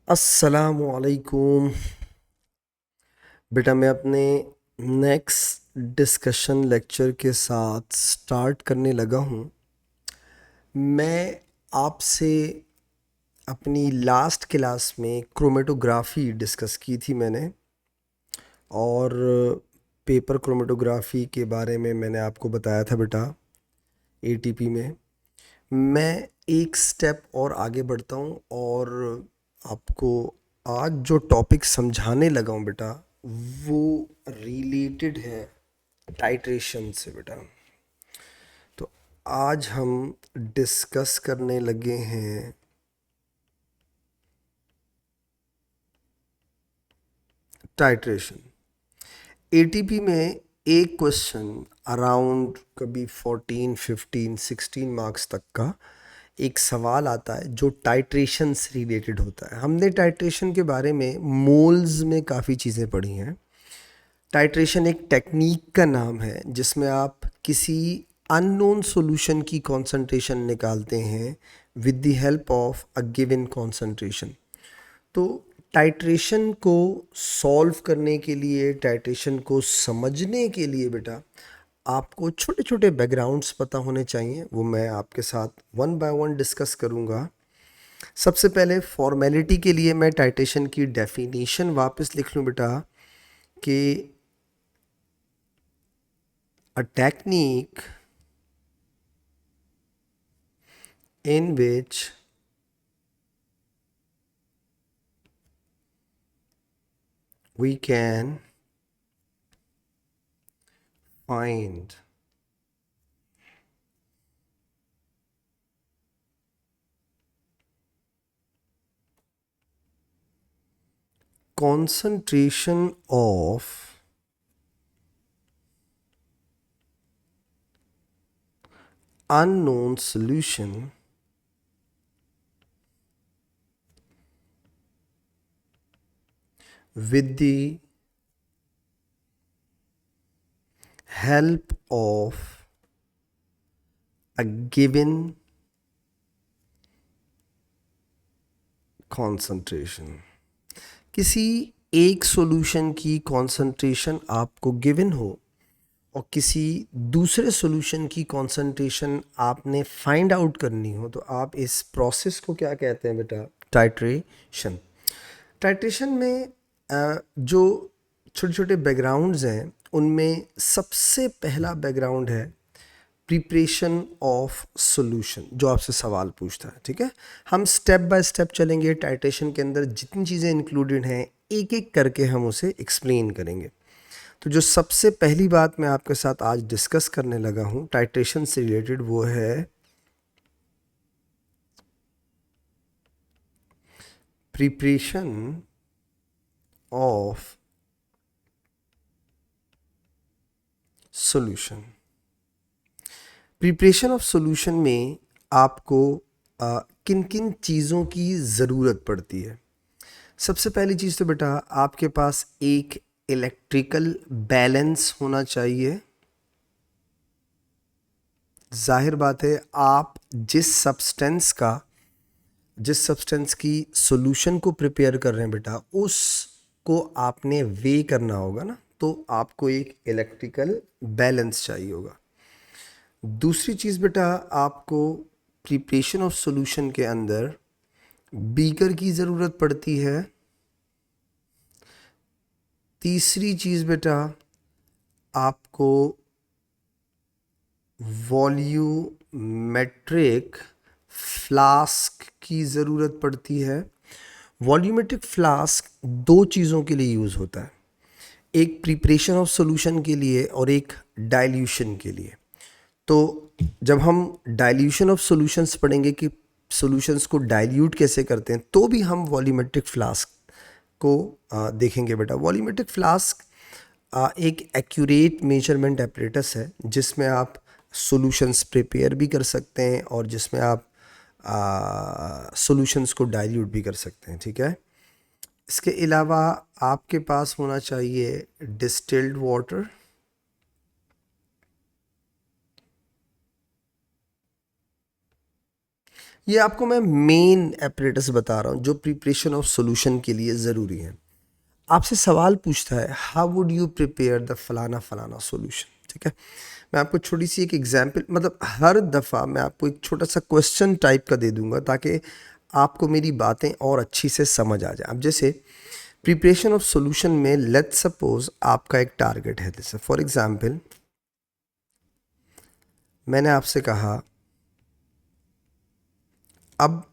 अस्सलामुअलैकुम। बेटा मैं अपने नेक्स्ट डिस्कशन लेक्चर के साथ स्टार्ट करने लगा हूँ। मैं आपसे अपनी लास्ट क्लास में क्रोमेटोग्राफी डिस्कस की थी मैंने, और पेपर क्रोमेटोग्राफी के बारे में मैंने आपको बताया था बेटा एटीपी में। मैं एक स्टेप और आगे बढ़ता हूँ और आपको आज जो टॉपिक समझाने लगा हूँ बेटा वो रिलेटेड है टाइट्रेशन से बेटा। तो आज हम डिस्कस करने लगे हैं टाइट्रेशन। एटीपी में एक क्वेश्चन अराउंड कभी 14, 15, 16 मार्क्स तक का एक सवाल आता है जो टाइट्रेशन से रिलेटेड होता है। हमने टाइट्रेशन के बारे में मोल्स में काफ़ी चीज़ें पढ़ी हैं। टाइट्रेशन एक टेक्निक का नाम है जिसमें आप किसी अननोन सॉल्यूशन की कॉन्सेंट्रेशन निकालते हैं with the help of a given concentration. तो टाइट्रेशन को सॉल्व करने के लिए, टाइट्रेशन को समझने के लिए बेटा आपको छोटे छोटे बैकग्राउंड्स पता होने चाहिए। वो मैं आपके साथ वन बाय वन डिस्कस करूँगा। सबसे पहले फॉर्मेलिटी के लिए मैं टाइट्रेशन की डेफिनेशन वापस लिख लूँ बेटा कि a technique in which we can find concentration of unknown solution with the help of a given concentration। किसी एक सॉल्यूशन की कॉन्सेंट्रेशन आपको गिवन हो और किसी दूसरे सॉल्यूशन की कॉन्सेंट्रेशन आपने फाइंड आउट करनी हो, तो आप इस प्रोसेस को क्या कहते हैं बेटा? टाइट्रेशन। टाइट्रेशन में जो छोटे छोटे बैकग्राउंड्स हैं उनमें सबसे पहला बैकग्राउंड है प्रिपरेशन ऑफ सॉल्यूशन, जो आपसे सवाल पूछता है। ठीक है, हम स्टेप बाय स्टेप चलेंगे। टाइट्रेशन के अंदर जितनी चीज़ें इंक्लूडेड हैं एक एक करके हम उसे एक्सप्लेन करेंगे। तो जो सबसे पहली बात मैं आपके साथ आज डिस्कस करने लगा हूँ टाइट्रेशन से रिलेटेड, वो है preparation of solution. Preparation of solution में आपको किन किन चीज़ों की ज़रूरत पड़ती है? सबसे पहली चीज़ तो बेटा आपके पास एक इलेक्ट्रिकल बैलेंस होना चाहिए। जाहिर बात है, आप जिस सब्सटेंस की सॉल्यूशन को प्रिपेयर कर रहे हैं बेटा, उसको आपने वे करना होगा ना, तो आपको एक इलेक्ट्रिकल बैलेंस चाहिए होगा। दूसरी चीज़ बेटा आपको प्रिपरेशन ऑफ सॉल्यूशन के अंदर बीकर की ज़रूरत पड़ती है। तीसरी चीज़ बेटा आपको वॉल्यूमेट्रिक फ्लास्क की ज़रूरत पड़ती है। वॉल्यूमेट्रिक फ्लास्क दो चीज़ों के लिए यूज़ होता है, एक प्रिपरेशन ऑफ सॉल्यूशन के लिए और एक डाइल्यूशन के लिए। तो जब हम डाइल्यूशन ऑफ सॉल्यूशंस पढ़ेंगे कि सॉल्यूशंस को डाइल्यूट कैसे करते हैं, तो भी हम वॉल्यूमेट्रिक फ्लास्क को देखेंगे बेटा। वॉल्यूमेट्रिक फ्लास्क एक एक्यूरेट मेजरमेंट एपरेटस है जिसमें आप सॉल्यूशंस प्रिपेयर भी कर सकते हैं और जिसमें आप सॉल्यूशंस को डाइल्यूट भी कर सकते हैं। ठीक है, इसके अलावा आपके पास होना चाहिए डिस्टिल्ड वाटर। ये आपको मैं मेन एपरेटस बता रहा हूँ जो प्रिपरेशन ऑफ सॉल्यूशन के लिए ज़रूरी है। आपसे सवाल पूछता है how would you prepare the फलाना फलाना सॉल्यूशन, ठीक है। मैं आपको छोटी सी एक एग्जांपल, मतलब हर दफ़ा मैं आपको एक छोटा सा क्वेश्चन टाइप का दे दूंगा ताकि आपको मेरी बातें और अच्छी से समझ आ जाए। अब जैसे प्रिपरेशन ऑफ सॉल्यूशन में लेट्स सपोज आपका एक टारगेट है, जैसे फॉर एग्जांपल मैंने आपसे कहा अब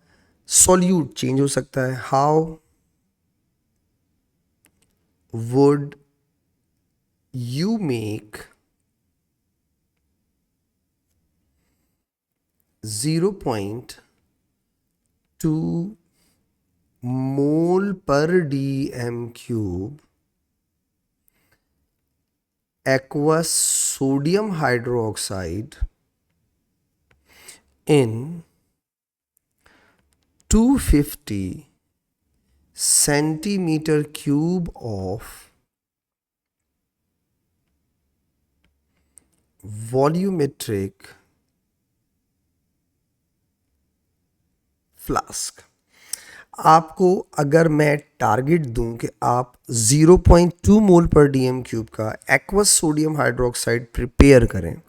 सॉल्यूट चेंज हो सकता है, हाउ वुड यू मेक 0.2 मोल पर dm cube aqueous sodium hydroxide in 250 centimeter cube of volumetric flask. आपको अगर मैं टारगेट दूं कि आप 0.2 मोल पर डीएम क्यूब का एक्वस सोडियम हाइड्रोक्साइड प्रिपेयर करें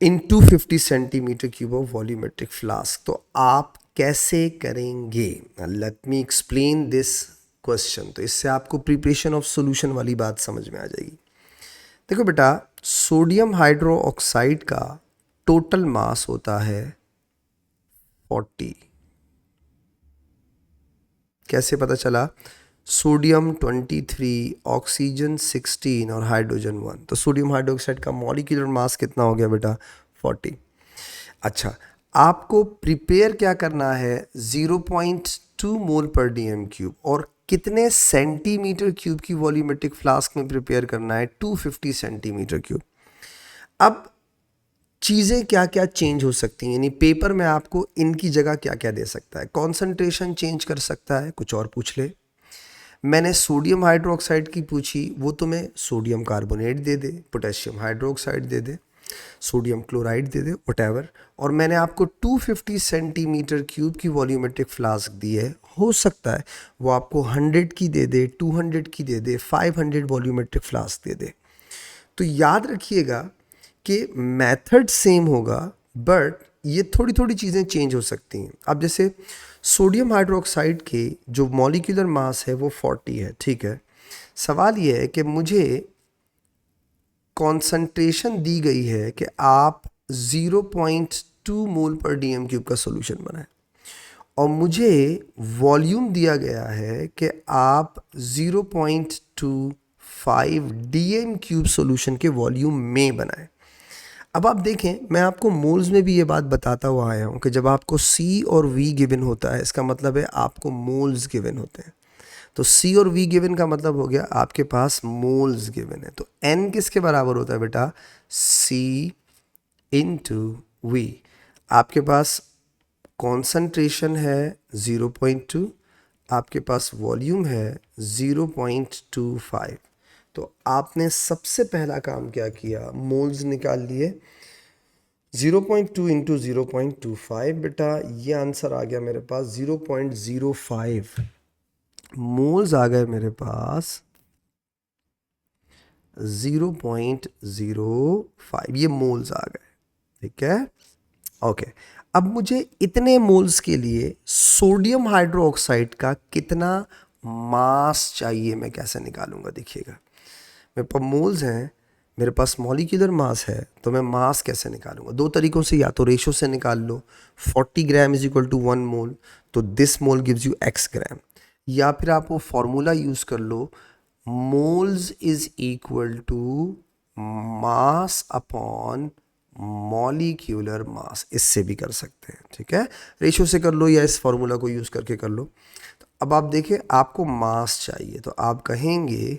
इन 250 centimetre cube of volumetric flask, तो आप कैसे करेंगे? Let me explain this question. तो इससे आपको प्रिपरेशन ऑफ सॉल्यूशन वाली बात समझ में आ जाएगी। देखो बेटा, सोडियम हाइड्रो ऑक्साइड का टोटल मास होता है 40। कैसे पता चला? सोडियम 23, ऑक्सीजन 16 और हाइड्रोजन 1। तो सोडियम हाइड्रोक्साइड का मॉलिक्यूलर मास कितना हो गया बेटा? 40। अच्छा, आपको प्रिपेयर क्या करना है? 0.2 मोल पर डीएम क्यूब। और कितने सेंटीमीटर क्यूब की वॉल्यूमेट्रिक फ्लास्क में प्रिपेयर करना है? 250 सेंटीमीटर क्यूब। अब चीज़ें क्या क्या चेंज हो सकती हैं, यानी पेपर में आपको इनकी जगह क्या क्या दे सकता है? कॉन्सेंट्रेशन चेंज कर सकता है, कुछ और पूछ ले। मैंने सोडियम हाइड्रोक्साइड की पूछी, वो तुम्हें सोडियम कार्बोनेट दे दे, पोटेशियम हाइड्रोक्साइड दे दे, सोडियम क्लोराइड दे दे, वटेवर। और मैंने आपको 250 सेंटीमीटर क्यूब की वॉल्यूमेट्रिक फ्लास्क दी है, हो सकता है वो आपको 100 की दे दे, 200 की दे दे, 500 वॉल्यूमेट्रिक फ्लास्क दे दे। तो याद रखिएगा कि मेथड सेम होगा, बट ये थोड़ी थोड़ी चीज़ें चेंज हो सकती हैं। अब जैसे सोडियम हाइड्रोक्साइड के जो मॉलिक्यूलर मास है वो 40 है, ठीक है। सवाल ये है कि मुझे कॉन्सेंट्रेशन दी गई है कि आप 0.2 मोल पर डीएम क्यूब का सॉल्यूशन बनाएं, और मुझे वॉल्यूम दिया गया है कि आप 0.25 डीएम क्यूब सॉल्यूशन के वॉल्यूम में बनाएं। अब आप देखें, मैं आपको मोल्स में भी ये बात बताता हुआ आया हूँ कि जब आपको C और V गिवन होता है, इसका मतलब है आपको मोल्स गिवन होते हैं। तो C और V गिवन का मतलब हो गया आपके पास मोल्स गिवन है। तो N किसके बराबर होता है बेटा? C into V। आपके पास कॉन्सेंट्रेशन है 0.2, आपके पास वॉल्यूम है 0.25। तो आपने सबसे पहला काम क्या किया? मोल्स निकाल लिए। 0.2 इंटू 0.25 बेटा, ये आंसर आ गया मेरे पास 0.05 मोल्स आ गए मेरे पास 0.05, ये मोल्स आ गए, ठीक है। ओके, अब मुझे इतने मोल्स के लिए सोडियम हाइड्रोक्साइड का कितना मास चाहिए, मैं कैसे निकालूंगा? देखिएगा, मेरे पास मोल्स हैं, मेरे पास मॉलिक्यूलर मास है, तो मैं मास कैसे निकालूंगा? दो तरीकों से, या तो रेशो से निकाल लो, 40 gram is equal to 1 mole, तो this mole gives you x gram. या फिर आप वो फॉर्मूला यूज़ कर लो, moles is equal to mass upon molecular mass. इससे भी कर सकते हैं, ठीक है। रेशो से कर लो या इस फॉर्मूला को यूज़ करके कर लो। तो अब आप देखिए, आपको मास चाहिए, तो आप कहेंगे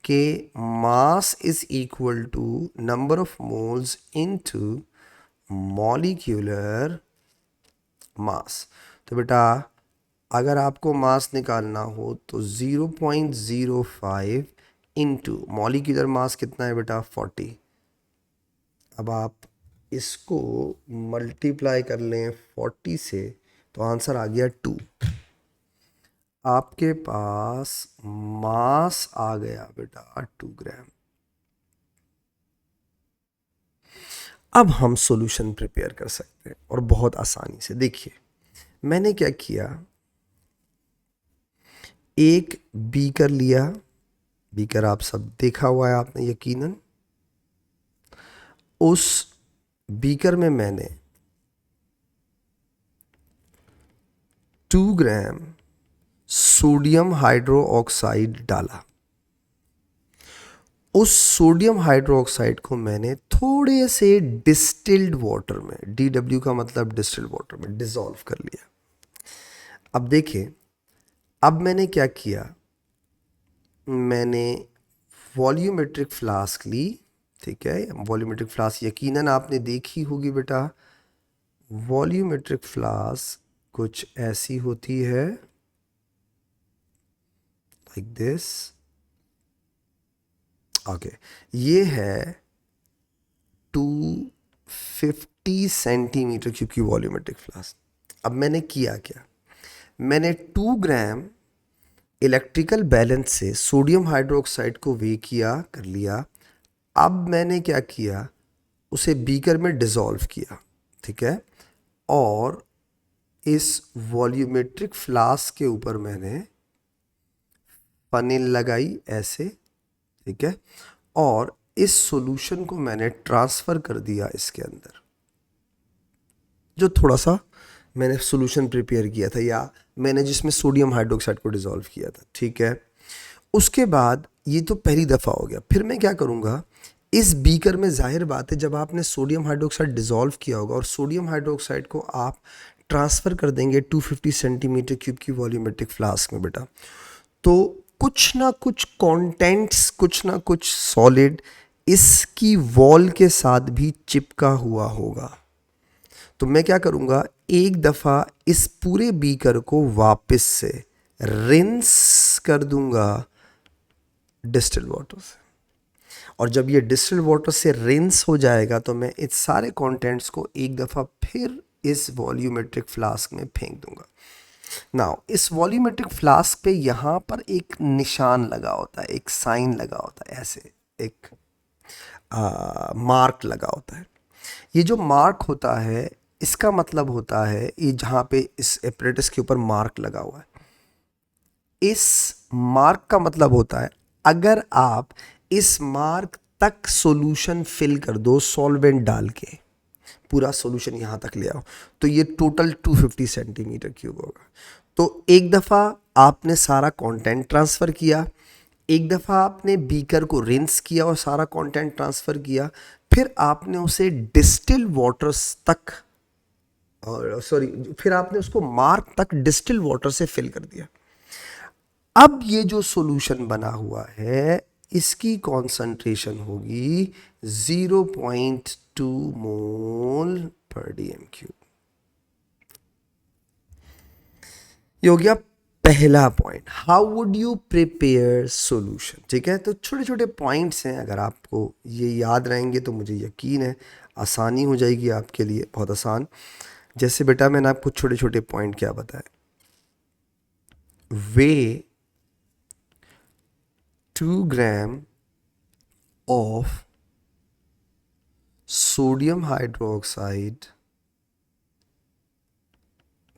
कि mass is equal to number of moles into molecular mass. तो बेटा, अगर आपको मास निकालना हो तो 0.05 इंटू मॉलिक्यूलर मास कितना है बेटा? 40। अब आप इसको मल्टीप्लाई कर लें 40 से तो आंसर आ गया 2। आपके पास मास आ गया बेटा 2 ग्राम। अब हम सॉल्यूशन प्रिपेयर कर सकते हैं और बहुत आसानी से। देखिए मैंने क्या किया, एक बीकर लिया, बीकर आप सब देखा हुआ है आपने यकीनन। उस बीकर में मैंने 2 ग्राम सोडियम हाइड्रो ऑक्साइड डाला। उस सोडियम हाइड्रो ऑक्साइड को मैंने थोड़े से डिस्टिल्ड वाटर में, DW का मतलब डिस्टिल्ड वाटर में, डिसॉल्व कर लिया। अब देखिए, अब मैंने क्या किया, मैंने वॉल्यूमेट्रिक फ्लास्क ली। ठीक है, वॉल्यूमेट्रिक फ्लास्क यकीनन आपने देखी होगी बेटा। वॉल्यूमेट्रिक फ्लास्क कुछ ऐसी होती है, लाइक दिस। ओके, ये है 250 सेंटीमीटर क्यूब की वॉल्यूमेट्रिक फ्लास्क। अब मैंने किया क्या, मैंने 2 ग्राम इलेक्ट्रिकल बैलेंस से सोडियम हाइड्रोक्साइड को वे किया कर लिया। अब मैंने क्या किया, उसे बीकर में डिसॉल्व किया। ठीक है, और इस वॉल्यूमेट्रिक फ्लास्क के ऊपर मैंने फनिल लगाई ऐसे। ठीक है, और इस सॉल्यूशन को मैंने ट्रांसफ़र कर दिया इसके अंदर, जो थोड़ा सा मैंने सॉल्यूशन प्रिपेयर किया था, या मैंने जिसमें सोडियम हाइड्रोक्साइड को डिसॉल्व किया था। ठीक है, उसके बाद ये तो पहली दफ़ा हो गया। फिर मैं क्या करूँगा, इस बीकर में जाहिर बात है जब आपने सोडियम हाइड्रोक्साइड डिसॉल्व किया होगा और सोडियम हाइड्रोक्साइड को आप ट्रांसफ़र कर देंगे 250 सेंटीमीटर क्यूब की वॉल्यूमेट्रिक फ्लास्क में बेटा, तो कुछ ना कुछ कंटेंट्स, कुछ ना कुछ सॉलिड इसकी वॉल के साथ भी चिपका हुआ होगा। तो मैं क्या करूँगा, एक दफ़ा इस पूरे बीकर को वापस से रिंस कर दूंगा डिस्टिल वाटर से, और जब ये डिस्टिल वाटर से रिंस हो जाएगा तो मैं इस सारे कंटेंट्स को एक दफ़ा फिर इस वॉल्यूमेट्रिक फ्लास्क में फेंक दूंगा। नाउ इस वॉल्यूमेट्रिक फ्लास्क पे यहाँ पर एक निशान लगा होता है, एक साइन लगा होता है, ऐसे एक मार्क लगा होता है। ये जो मार्क होता है इसका मतलब होता है, ये जहाँ पे इस एपरेटस के ऊपर मार्क लगा हुआ है, इस मार्क का मतलब होता है अगर आप इस मार्क तक सॉल्यूशन फिल कर दो सॉल्वेंट डाल के, पूरा सॉल्यूशन यहाँ तक ले आओ, तो ये टोटल 250 सेंटीमीटर क्यूब होगा। तो एक दफ़ा आपने सारा कंटेंट ट्रांसफ़र किया, एक दफ़ा आपने बीकर को रिंस किया और सारा कंटेंट ट्रांसफ़र किया, फिर आपने उसे डिस्टिल वाटर्स तक, और सॉरी, फिर आपने उसको मार्क तक डिस्टिल वाटर से फिल कर दिया। अब ये जो सॉल्यूशन बना हुआ है इसकी कॉन्सेंट्रेशन होगी 0.2 मोल पर dm³। ये हो गया पहला point, how would you prepare solution. ठीक है, तो छोटे छोटे पॉइंट्स हैं, अगर आपको ये याद रहेंगे तो मुझे यकीन है आसानी हो जाएगी आपके लिए, बहुत आसान। जैसे बेटा मैंने आपको छोटे छोटे पॉइंट क्या बताया, वे 2 gram of sodium hydroxide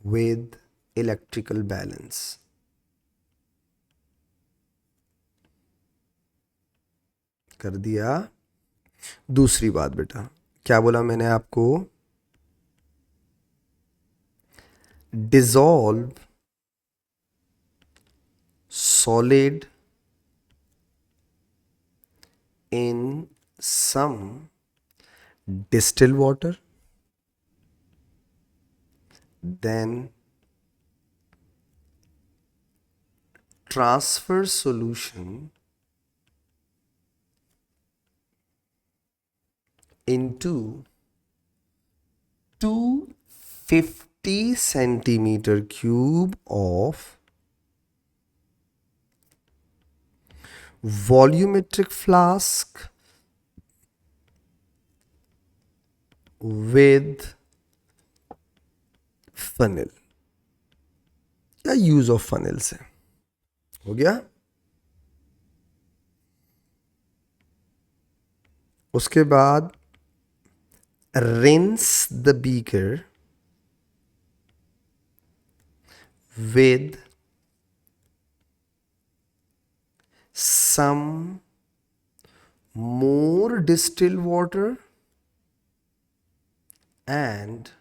with electrical balance। कर दिया। दूसरी बात बेटा, क्या बोला मैंने आपको, dissolve solid in some distill water, then transfer solution into 250 centimeter cube of volumetric flask with funnel या यूज ऑफ फनल से। हो गया। उसके बाद rinse the beaker with some more distilled water and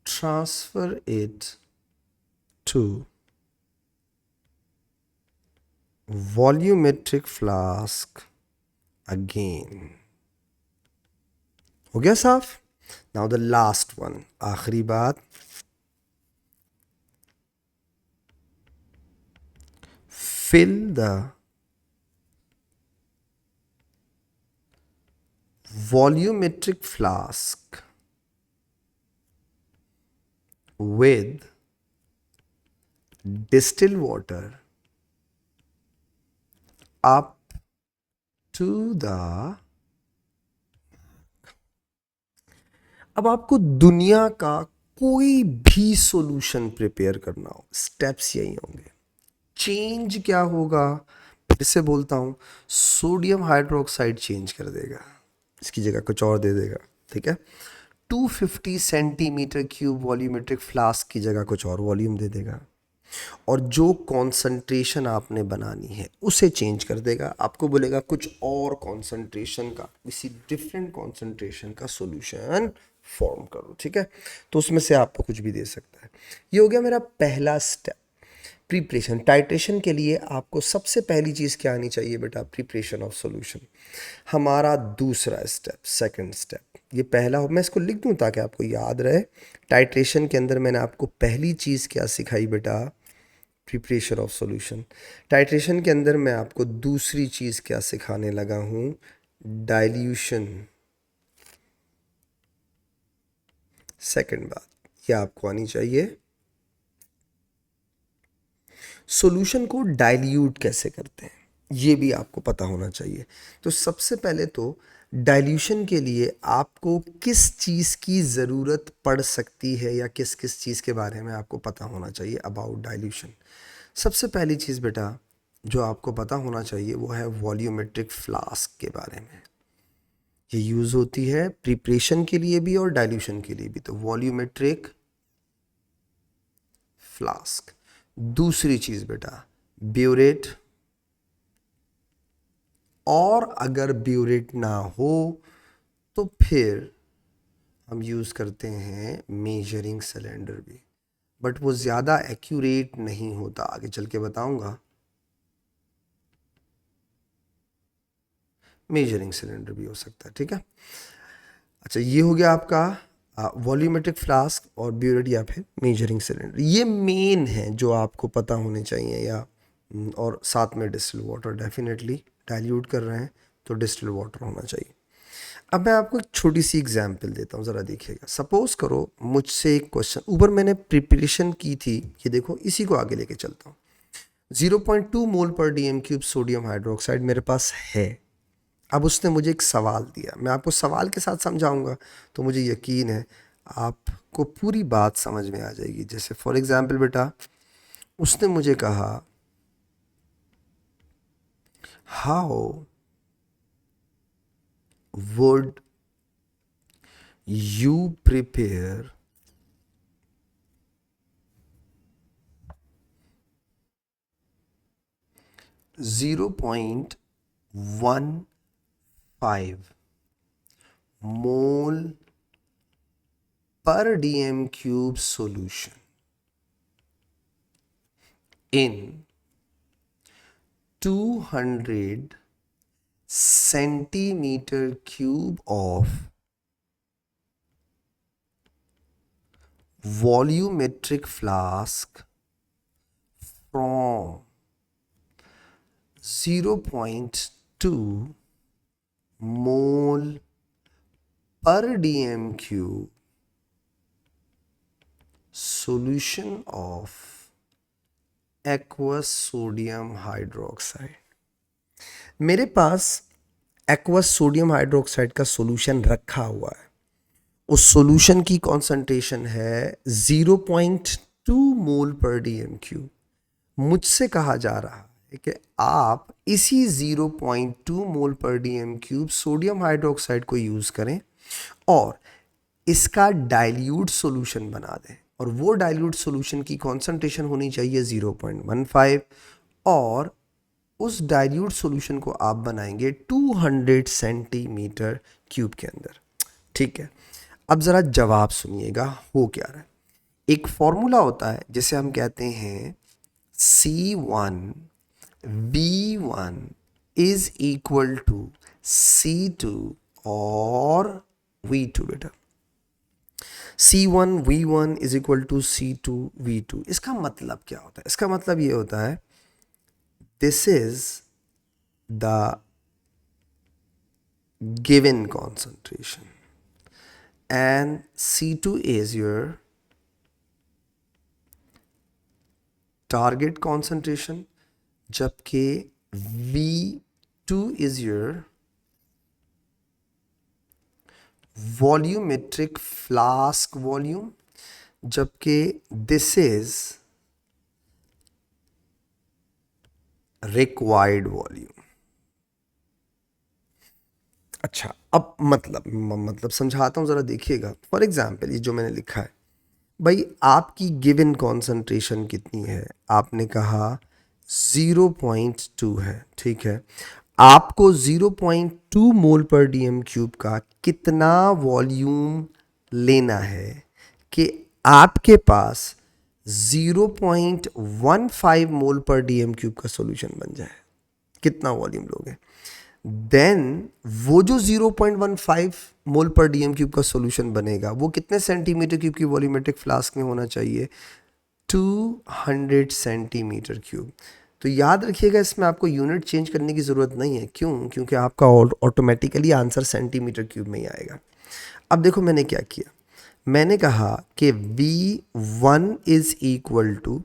transfer it to volumetric flask again। हो गया साफ। Now the last one, आखिरी बात, fill the volumetric flask with distilled water up to the। अब आपको दुनिया का कोई भी सॉल्यूशन प्रिपेयर करना हो, स्टेप्स यही होंगे। चेंज क्या होगा, फिर से बोलता हूं, सोडियम हाइड्रोक्साइड चेंज कर देगा, इसकी जगह कुछ और दे देगा। ठीक है, 250 सेंटीमीटर क्यूब वॉल्यूमेट्रिक फ्लास्क की जगह कुछ और वॉल्यूम दे देगा, और जो कॉन्सेंट्रेशन आपने बनानी है उसे चेंज कर देगा। आपको बोलेगा कुछ और कॉन्सेंट्रेशन का, किसी डिफरेंट कॉन्सेंट्रेशन का सॉल्यूशन फॉर्म करो। ठीक है, तो उसमें से आपको कुछ भी दे सकता है। ये हो गया मेरा पहला स्टेप, प्रिपरेशन। टाइट्रेशन के लिए आपको सबसे पहली चीज़ क्या आनी चाहिए बेटा, प्रिपरेशन ऑफ सॉल्यूशन। हमारा दूसरा स्टेप, सेकंड स्टेप, ये पहला हो, मैं इसको लिख दूं ताकि आपको याद रहे। टाइट्रेशन के अंदर मैंने आपको पहली चीज़ क्या सिखाई बेटा, प्रिपरेशन ऑफ सॉल्यूशन। टाइट्रेशन के अंदर मैं आपको दूसरी चीज़ क्या सिखाने लगा हूँ, डाइल्यूशन। सेकंड बात ये आपको आनी चाहिए, सॉल्यूशन को डाइल्यूट कैसे करते हैं ये भी आपको पता होना चाहिए। तो सबसे पहले तो डाइल्यूशन के लिए आपको किस चीज़ की ज़रूरत पड़ सकती है या किस किस चीज़ के बारे में आपको पता होना चाहिए अबाउट डाइल्यूशन। सबसे पहली चीज़ बेटा जो आपको पता होना चाहिए वो है वॉल्यूमेट्रिक फ्लास्क के बारे में। ये यूज़ होती है प्रिपरेशन के लिए भी और डाइल्यूशन के लिए भी। तो वॉल्यूमेट्रिक फ्लास्क। दूसरी चीज़ बेटा ब्यूरेट, और अगर ब्यूरेट ना हो तो फिर हम यूज़ करते हैं मेजरिंग सिलेंडर भी, बट वो ज़्यादा एक्यूरेट नहीं होता, आगे चल के बताऊंगा। मेजरिंग सिलेंडर भी हो सकता है। ठीक है, अच्छा ये हो गया आपका वॉल्यूमेट्रिक फ्लास्क और ब्यूरेट या फिर मेजरिंग सिलेंडर। ये मेन है जो आपको पता होने चाहिए, या और साथ में डिस्टिल वाटर, डेफिनेटली डाइल्यूट कर रहे हैं तो डिस्टिल वाटर होना चाहिए। अब मैं आपको एक छोटी सी एग्जांपल देता हूँ, ज़रा देखिएगा। सपोज करो मुझसे एक क्वेश्चन, ऊपर मैंने प्रिपरेशन की थी, ये देखो इसी को आगे लेके चलता हूँ। 0.2 मोल पर डीएम क्यूब सोडियम हाइड्रोक्साइड मेरे पास है। अब उसने मुझे एक सवाल दिया, मैं आपको सवाल के साथ समझाऊंगा तो मुझे यकीन है आपको पूरी बात समझ में आ जाएगी। जैसे फॉर एग्जांपल बेटा उसने मुझे कहा, how would you prepare 0.15 mole per dm cube solution in 200 centimeter cube of volumetric flask from 0.2 mole per dm cube solution of aqueous sodium hydroxide। मेरे पास एक्वस सोडियम हाइड्रोक्साइड का सॉल्यूशन रखा हुआ है, उस सॉल्यूशन की कॉन्सेंट्रेशन है 0.2 मोल पर DM cube. मुझसे कहा जा रहा है कि आप इसी 0.2 मोल पर डीएम क्यूब सोडियम हाइड्रोक्साइड को यूज़ करें और इसका डाइल्यूट सॉल्यूशन बना दें, और वो डाइल्यूट सॉल्यूशन की कॉन्सेंट्रेशन होनी चाहिए 0.15, और उस डाइल्यूट सॉल्यूशन को आप बनाएंगे 200 सेंटीमीटर क्यूब के अंदर। ठीक है, अब ज़रा जवाब सुनिएगा हो क्या रहा है। एक फॉर्मूला होता है जिसे हम कहते हैं C1V1 is equal to C2 और V2। बेटा C1V1 is equal to C2V2, इसका मतलब क्या होता है? इसका मतलब ये होता है this is the given concentration and C2 is your target concentration, जबकि V2 is your volumetric flask volume, जबकि this is required volume। अच्छा, अब मतलब समझाता हूँ, ज़रा देखिएगा। फॉर एग्जाम्पल ये जो मैंने लिखा है, भाई आपकी गिवन कॉन्सेंट्रेशन कितनी है? आपने कहा 0.2 है, ठीक है। आपको 0.2 मोल पर डीएम क्यूब का कितना वॉल्यूम लेना है कि आपके पास 0.15 मोल पर डीएम क्यूब का सॉल्यूशन बन जाए? कितना वॉल्यूम लोगे? देन वो जो 0.15 मोल पर डीएम क्यूब का सॉल्यूशन बनेगा वो कितने सेंटीमीटर क्यूब की वॉल्यूमेट्रिक फ्लास्क में होना चाहिए? 200 सेंटीमीटर क्यूब। तो याद रखिएगा, इसमें आपको यूनिट चेंज करने की ज़रूरत नहीं है। क्यों? क्योंकि आपका ऑटोमेटिकली आंसर सेंटीमीटर क्यूब में ही आएगा। अब देखो मैंने क्या किया, मैंने कहा कि V1 is equal to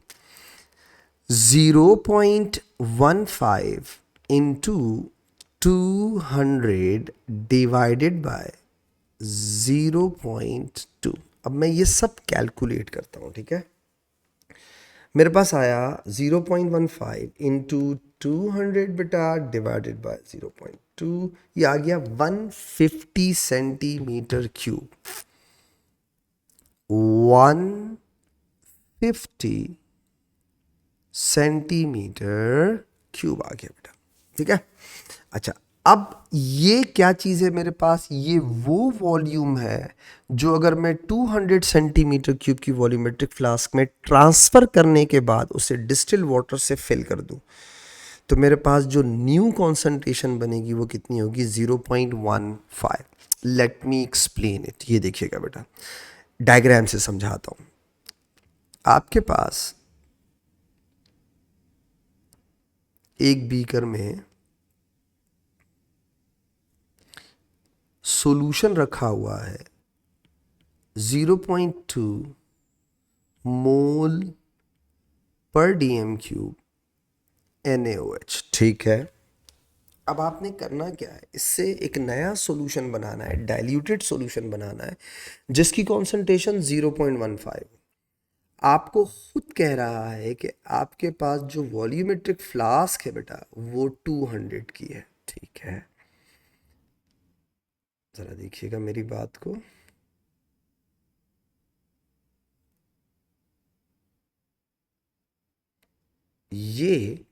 0.15 into 200 divided by 0.2। अब मैं ये सब कैलकुलेट करता हूँ, ठीक है। मेरे पास आया 0.15 इंटू 200 बेटा डिवाइडेड बाय 0.2, ये आ गया 150 सेंटीमीटर क्यूब। 150 सेंटीमीटर क्यूब आ गया बेटा, ठीक है। अच्छा, अब ये क्या चीज़ है मेरे पास? ये वो वॉल्यूम है जो अगर मैं 200 सेंटीमीटर क्यूब की वॉल्यूमेट्रिक फ्लास्क में ट्रांसफ़र करने के बाद उसे डिस्टिल वाटर से फिल कर दूं, तो मेरे पास जो न्यू कॉन्सेंट्रेशन बनेगी वो कितनी होगी? 0.15। Let me explain it. ये देखिएगा बेटा, डायग्राम से समझाता हूँ। आपके पास एक बीकर में सॉल्यूशन रखा हुआ है 0.2 मोल पर डीएम क्यूब NaOH, ठीक है। अब आपने करना क्या है, इससे एक नया सॉल्यूशन बनाना है, डाइल्यूटेड सॉल्यूशन बनाना है जिसकी कॉन्सेंट्रेशन 0.15। आपको खुद कह रहा है कि आपके पास जो वॉल्यूमेट्रिक फ्लास्क है बेटा वो 200 की है, ठीक है। ज़रा देखिएगा मेरी बात को। ये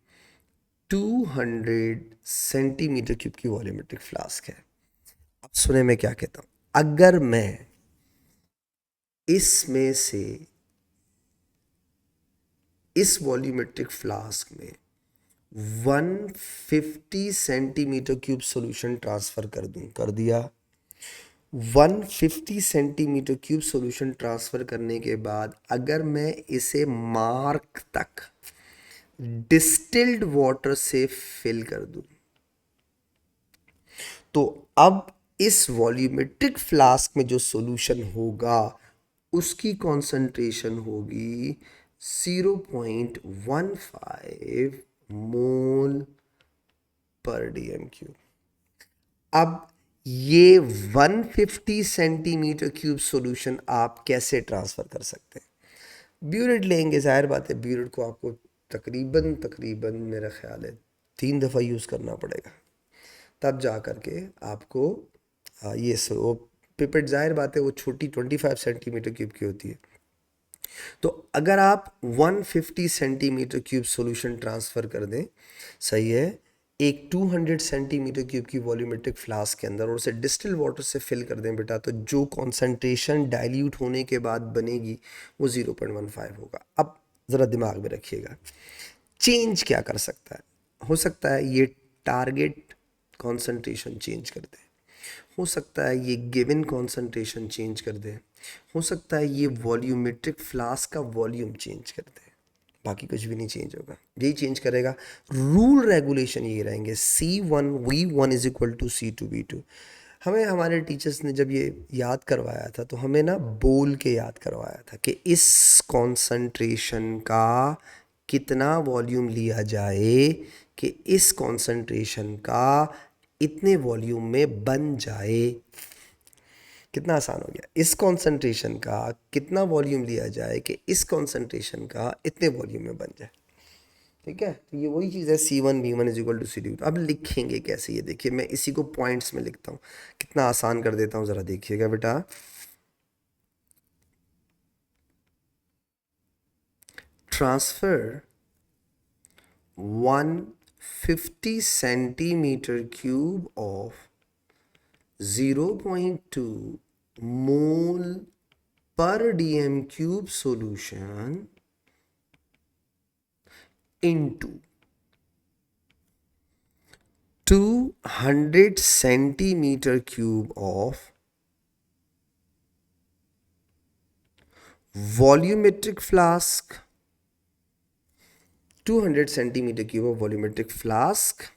200 सेंटीमीटर क्यूब की वॉल्यूमेट्रिक फ्लास्क है। अब सुने मैं क्या कहता हूँ, अगर मैं इसमें से इस वॉल्यूमेट्रिक फ्लास्क में 150 सेंटीमीटर क्यूब सॉल्यूशन ट्रांसफ़र कर दूं, कर दिया। 150 सेंटीमीटर क्यूब सॉल्यूशन ट्रांसफ़र करने के बाद अगर मैं इसे मार्क तक डिस्टिल्ड वाटर से फिल कर दूं, तो अब इस वॉल्यूमेट्रिक फ्लास्क में जो सॉल्यूशन होगा उसकी कॉन्सेंट्रेशन होगी 0.15 मोल पर डीएम क्यूब। अब ये 150 सेंटीमीटर क्यूब सॉल्यूशन आप कैसे ट्रांसफ़र कर सकते हैं? ब्यूरेट लेंगे, जाहिर बात है ब्यूरेट को आपको तकरीबन तकरीबन मेरा ख्याल है 3 दफ़ा यूज़ करना पड़ेगा, तब जा कर के आपको ये वो पिपेट, जाहिर बात है वो छोटी 25 सेंटीमीटर क्यूब की होती है। तो अगर आप 150 सेंटीमीटर क्यूब सॉल्यूशन ट्रांसफ़र कर दें, सही है, एक 200 सेंटीमीटर क्यूब की वॉल्यूमेट्रिक फ्लास्क के अंदर और उसे डिस्टिल वाटर से फिल कर दें बेटा, तो जो कॉन्सेंट्रेशन डाइल्यूट होने के बाद बनेगी वो 0.15 होगा। अब ज़रा दिमाग में रखिएगा, चेंज क्या कर सकता है? हो सकता है ये टारगेट कॉन्सेंट्रेशन चेंज कर दे, हो सकता है ये गिवन कॉन्सेंट्रेशन चेंज कर दे, हो सकता है ये वॉल्यूमेट्रिक फ्लास्क का वॉल्यूम चेंज कर दे, बाकी कुछ भी नहीं चेंज होगा। यही चेंज करेगा, रूल रेगुलेशन ये रहेंगे, C1V1 is equal to C2V2। हमें हमारे टीचर्स ने जब ये याद करवाया था तो हमें ना बोल के याद करवाया था कि इस कॉन्सेंट्रेशन का कितना वॉल्यूम लिया जाए कि इस कॉन्सेंट्रेशन का इतने वॉल्यूम में बन जाए। कितना आसान हो गया, इस कॉन्सेंट्रेशन का कितना वॉल्यूम लिया जाए कि इस कॉन्सेंट्रेशन का इतने वॉल्यूम में बन जाए। ठीक है, तो ये वही चीज़ है, C1V1 is equal to C2। अब लिखेंगे कैसे, ये देखिए मैं इसी को पॉइंट्स में लिखता हूँ, कितना आसान कर देता हूँ, ज़रा देखिएगा बेटा। Transfer 150 centimetre cube of 0.2 mole per dm cube solution into 200 centimeter cube of volumetric flask, 200 centimeter cube of volumetric flask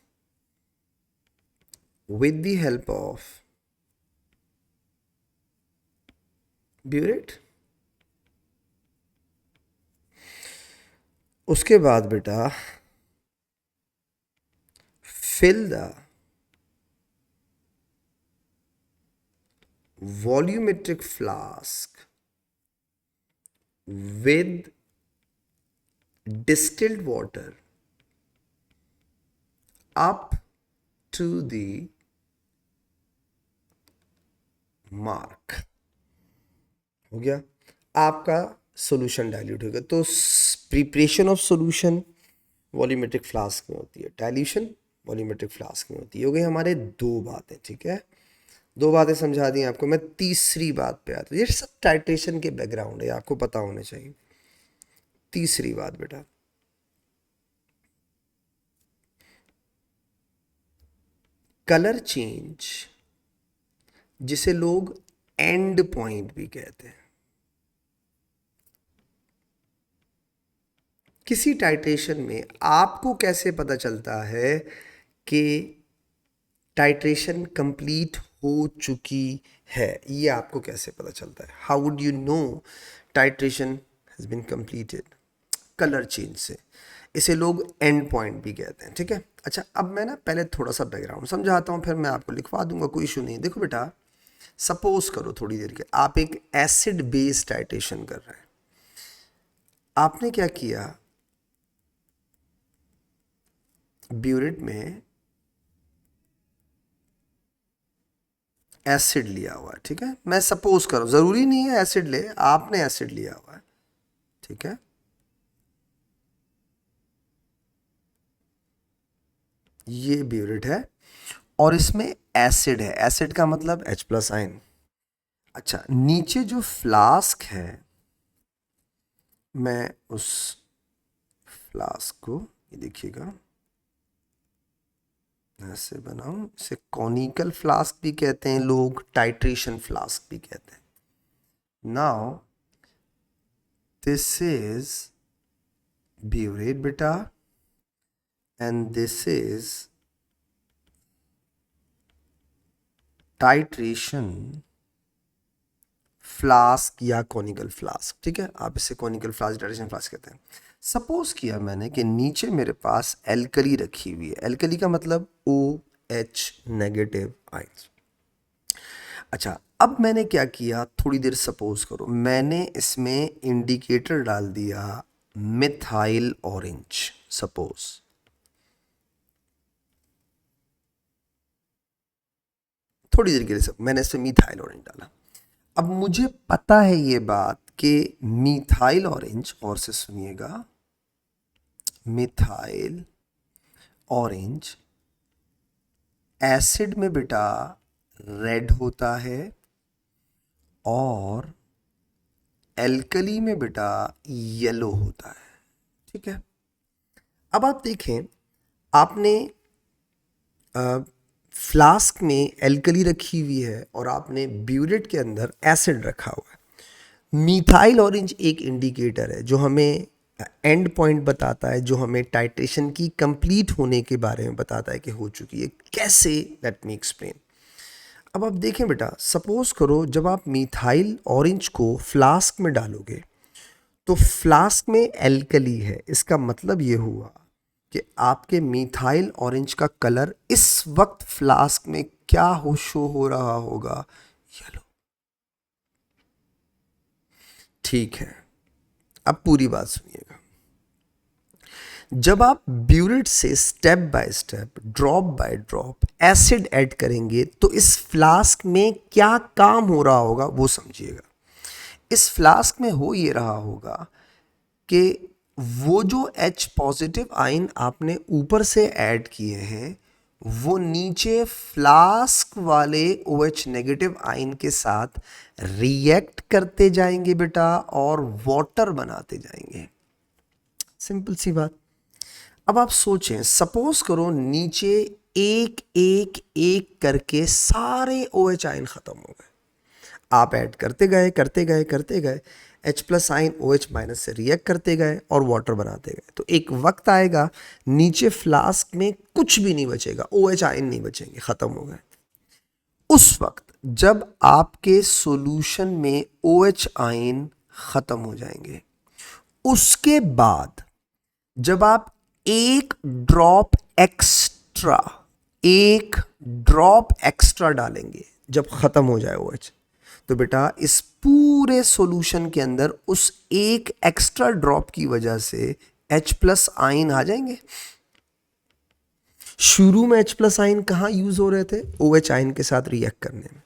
with the help of burette। उसके बाद बेटा fill the volumetric flask with distilled water up to the mark। हो गया, आपका solution dilute होगा। तो preparation of solution volumetric flask में होती है, डाइल्यूशन वॉल्यूमेट्रिक फ्लास्क में होती है। हो गई हमारे दो बातें, ठीक है, दो बातें समझा दी आपको। मैं तीसरी बात पे आता हूँ, ये सब टाइट्रेशन के बैकग्राउंड है, आपको पता होने चाहिए। तीसरी बात बेटा, कलर चेंज, जिसे लोग एंड पॉइंट भी कहते हैं। किसी टाइट्रेशन में आपको कैसे पता चलता है कि टाइट्रेशन कंप्लीट हो चुकी है? ये आपको कैसे पता चलता है? How would you know titration has been completed? Colour change से। इसे लोग एंड पॉइंट भी कहते हैं, ठीक है। अच्छा, अब मैं ना पहले थोड़ा सा बैकग्राउंड समझाता हूँ, फिर मैं आपको लिखवा दूंगा, कोई इशू नहीं। देखो बेटा, सपोज करो थोड़ी देर के आप एक एसिड बेस टाइट्रेशन कर रहे हैं। आपने क्या किया, ब्यूरेट में एसिड लिया हुआ है, ठीक है। मैं सपोज करो, ज़रूरी नहीं है एसिड ले, आपने एसिड लिया हुआ है, ठीक है। ये ब्यूरेट है और इसमें एसिड है, एसिड का मतलब H+ आयन। अच्छा, नीचे जो फ्लास्क है, मैं उस फ्लास्क को, ये देखिएगा, ऐसे बनाऊं, इसे कॉनिकल फ्लास्क भी कहते हैं लोग, टाइट्रेशन फ्लास्क भी कहते हैं। नाउ दिस इज ब्यूरेट बेटा, and this is titration flask या कॉनिकल फ्लास्क, ठीक है। आप इसे कॉनिकल फ्लास्क, टाइट्रेशन फ्लास्क कहते हैं। सपोज किया मैंने कि नीचे मेरे पास एल्कली रखी हुई है, एल्कली का मतलब O H नेगेटिव आयंस। अच्छा, अब मैंने क्या किया, थोड़ी देर सपोज करो मैंने इसमें इंडिकेटर डाल दिया मिथाइल ऑरेंज। सपोज थोड़ी देर के लिए सब मैंने इसमें मिथाइल ऑरेंज डाला। अब मुझे पता है ये बात कि मिथाइल ऑरेंज, और से सुनिएगा, मिथाइल ऑरेंज एसिड में बेटा रेड होता है और एल्कली में बेटा येलो होता है। ठीक है, अब आप देखें, आपने फ्लास्क में एल्कली रखी हुई है और आपने ब्यूरेट के अंदर एसिड रखा हुआ है। मिथाइल ऑरेंज एक इंडिकेटर है जो हमें एंड पॉइंट बताता है, जो हमें टाइट्रेशन की कंप्लीट होने के बारे में बताता है कि हो चुकी है। कैसे, लेट मी एक्सप्लेन। अब आप देखें बेटा, सपोज करो जब आप मिथाइल ऑरेंज को फ्लास्क में डालोगे तो फ्लास्क में एल्कली है, इसका मतलब ये हुआ कि आपके मिथाइल ऑरेंज का कलर इस वक्त फ्लास्क में क्या हो शो हो रहा होगा, येलो। ठीक है, अब पूरी बात सुनिएगा। जब आप ब्यूरेट से step by step, drop by drop acid add करेंगे तो इस फ्लास्क में क्या काम हो रहा होगा वो समझिएगा। इस फ्लास्क में हो ये रहा होगा कि वो जो H पॉजिटिव आयन आपने ऊपर से ऐड किए हैं वो नीचे फ्लास्क वाले OH नेगेटिव आयन के साथ रिएक्ट करते जाएंगे बेटा और वाटर बनाते जाएंगे। सिंपल सी बात। अब आप सोचें, सपोज करो नीचे एक एक एक करके सारे OH आयन खत्म हो गए, आप ऐड करते गए करते गए करते गए, H plus ion OH minus से रिएक्ट करते गए और वाटर बनाते गए, तो एक वक्त आएगा नीचे फ्लास्क में कुछ भी नहीं बचेगा, OH आयन नहीं बचेंगे, खत्म हो गए। उस वक्त जब आपके सॉल्यूशन में OH आयन खत्म हो जाएंगे, उसके बाद जब आप एक ड्रॉप एक्स्ट्रा डालेंगे, जब खत्म हो जाए OH, तो बेटा इस पूरे सॉल्यूशन के अंदर उस एक एक्स्ट्रा ड्रॉप की वजह से H प्लस आयन आ जाएंगे। शुरू में H प्लस आयन कहाँ यूज हो रहे थे, OH आयन के साथ रिएक्ट करने में।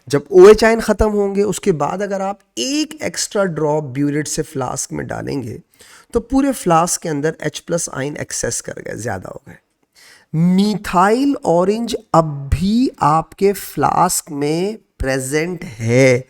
जब OH आयन खत्म होंगे उसके बाद अगर आप एक एक्स्ट्रा ड्रॉप ब्यूरेट से फ्लास्क में डालेंगे तो पूरे फ्लास्क के अंदर H प्लस आयन एक्सेस कर गए, ज्यादा हो गए। मिथाइल ऑरेंज अब भी आपके फ्लास्क में प्रेजेंट है,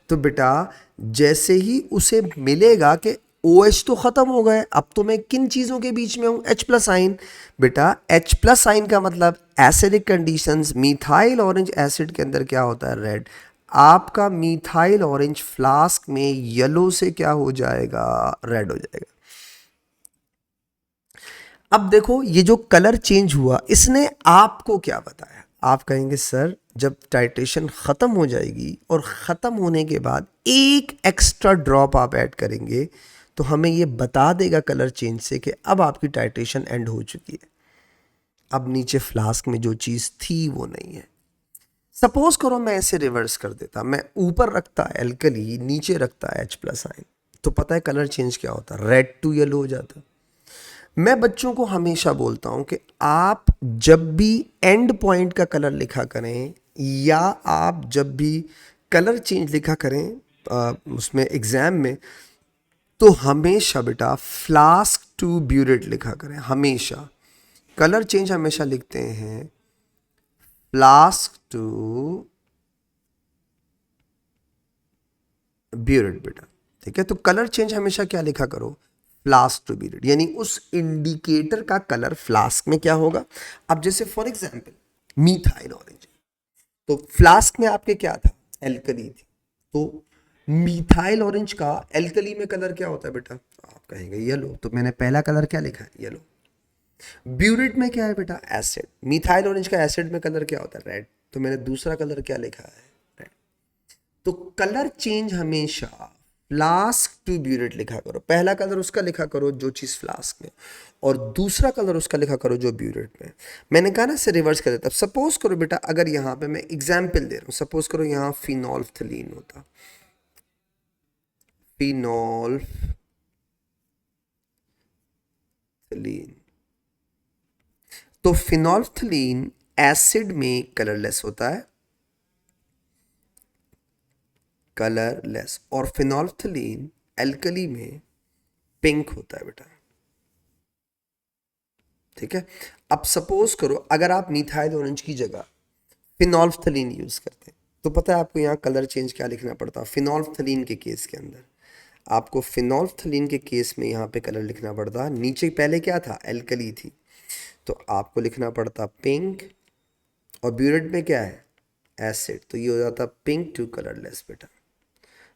तो बेटा जैसे ही उसे मिलेगा कि OH तो खत्म हो गए, अब तो मैं किन चीजों के बीच में हूं, H प्लस आयन। बेटा H प्लस आयन का मतलब acidic conditions, methyl orange acid के अंदर क्या होता है, रेड। आपका मिथाइल ऑरेंज फ्लास्क में येलो से क्या हो जाएगा, रेड हो जाएगा। अब देखो ये जो कलर चेंज हुआ इसने आपको क्या बताया। आप कहेंगे सर जब टाइट्रेशन ख़त्म हो जाएगी और ख़त्म होने के बाद एक एक्स्ट्रा ड्रॉप आप ऐड करेंगे तो हमें ये बता देगा कलर चेंज से कि अब आपकी टाइट्रेशन एंड हो चुकी है, अब नीचे फ्लास्क में जो चीज़ थी वो नहीं है। सपोज करो मैं इसे रिवर्स कर देता, मैं ऊपर रखता एल्कली, नीचे रखता H प्लस आयन, तो पता है कलर चेंज क्या होता, रेड टू येलो हो जाता। मैं बच्चों को हमेशा बोलता हूं कि आप जब भी एंड पॉइंट का कलर लिखा करें या आप जब भी कलर चेंज लिखा करें उसमें एग्जाम में, तो हमेशा बेटा फ्लास्क टू ब्यूरेट लिखा करें। हमेशा कलर चेंज हमेशा लिखते हैं फ्लास्क टू ब्यूरेट बेटा, ठीक है। तो कलर चेंज हमेशा क्या लिखा करो, फ्लास्क टू ब्यूरेट, यानी उस इंडिकेटर का कलर फ्लास्क में क्या होगा। अब जैसे फॉर एग्जांपल मिथाइल ऑरेंज, तो फ्लास्क में आपके क्या था, एल्कली थी, तो मिथाइल ऑरेंज का एल्कली में कलर क्या होता है बेटा, आप कहेंगे येलो, तो मैंने पहला कलर क्या लिखा है, येलो। ब्यूरेट में क्या है बेटा, एसिड। मिथाइल ऑरेंज का एसिड में कलर क्या होता है, रेड, तो मैंने दूसरा कलर क्या लिखा है, रेड। तो कलर चेंज हमेशा फ्लास्क टू ब्यूरेट लिखा करो। पहला कलर उसका लिखा करो जो चीज़ फ्लास्क में, और दूसरा कलर उसका लिखा करो जो ब्यूरेट में। मैंने कहा ना इसे रिवर्स कर देता। सपोज करो बेटा, अगर यहाँ पे मैं एग्जाम्पल दे रहा हूँ, सपोज करो यहाँ फिनोल्फ्थलीन होता, फिनोल्फ्थलीन, तो फिनोल्फ्थलीन एसिड में कलरलेस होता है, कलरलेस, और फिनोल्फ्थलीन एल्कली में पिंक होता है बेटा। ठीक है। अब सपोज करो अगर आप मिथाइल ऑरेंज की जगह फिनोल्फ्थलीन यूज करते हैं, तो पता है आपको यहाँ कलर चेंज क्या लिखना पड़ता? फिनोल्फ्थलीन के केस के अंदर आपको फिनोल्फ्थलीन के केस में यहाँ पे कलर लिखना पड़ता, नीचे पहले क्या था? एल्कली थी, तो आपको लिखना पड़ता पिंक, और ब्यूरेट में क्या है? एसिड, तो ये हो जाता पिंक टू कलरलेस बेटा।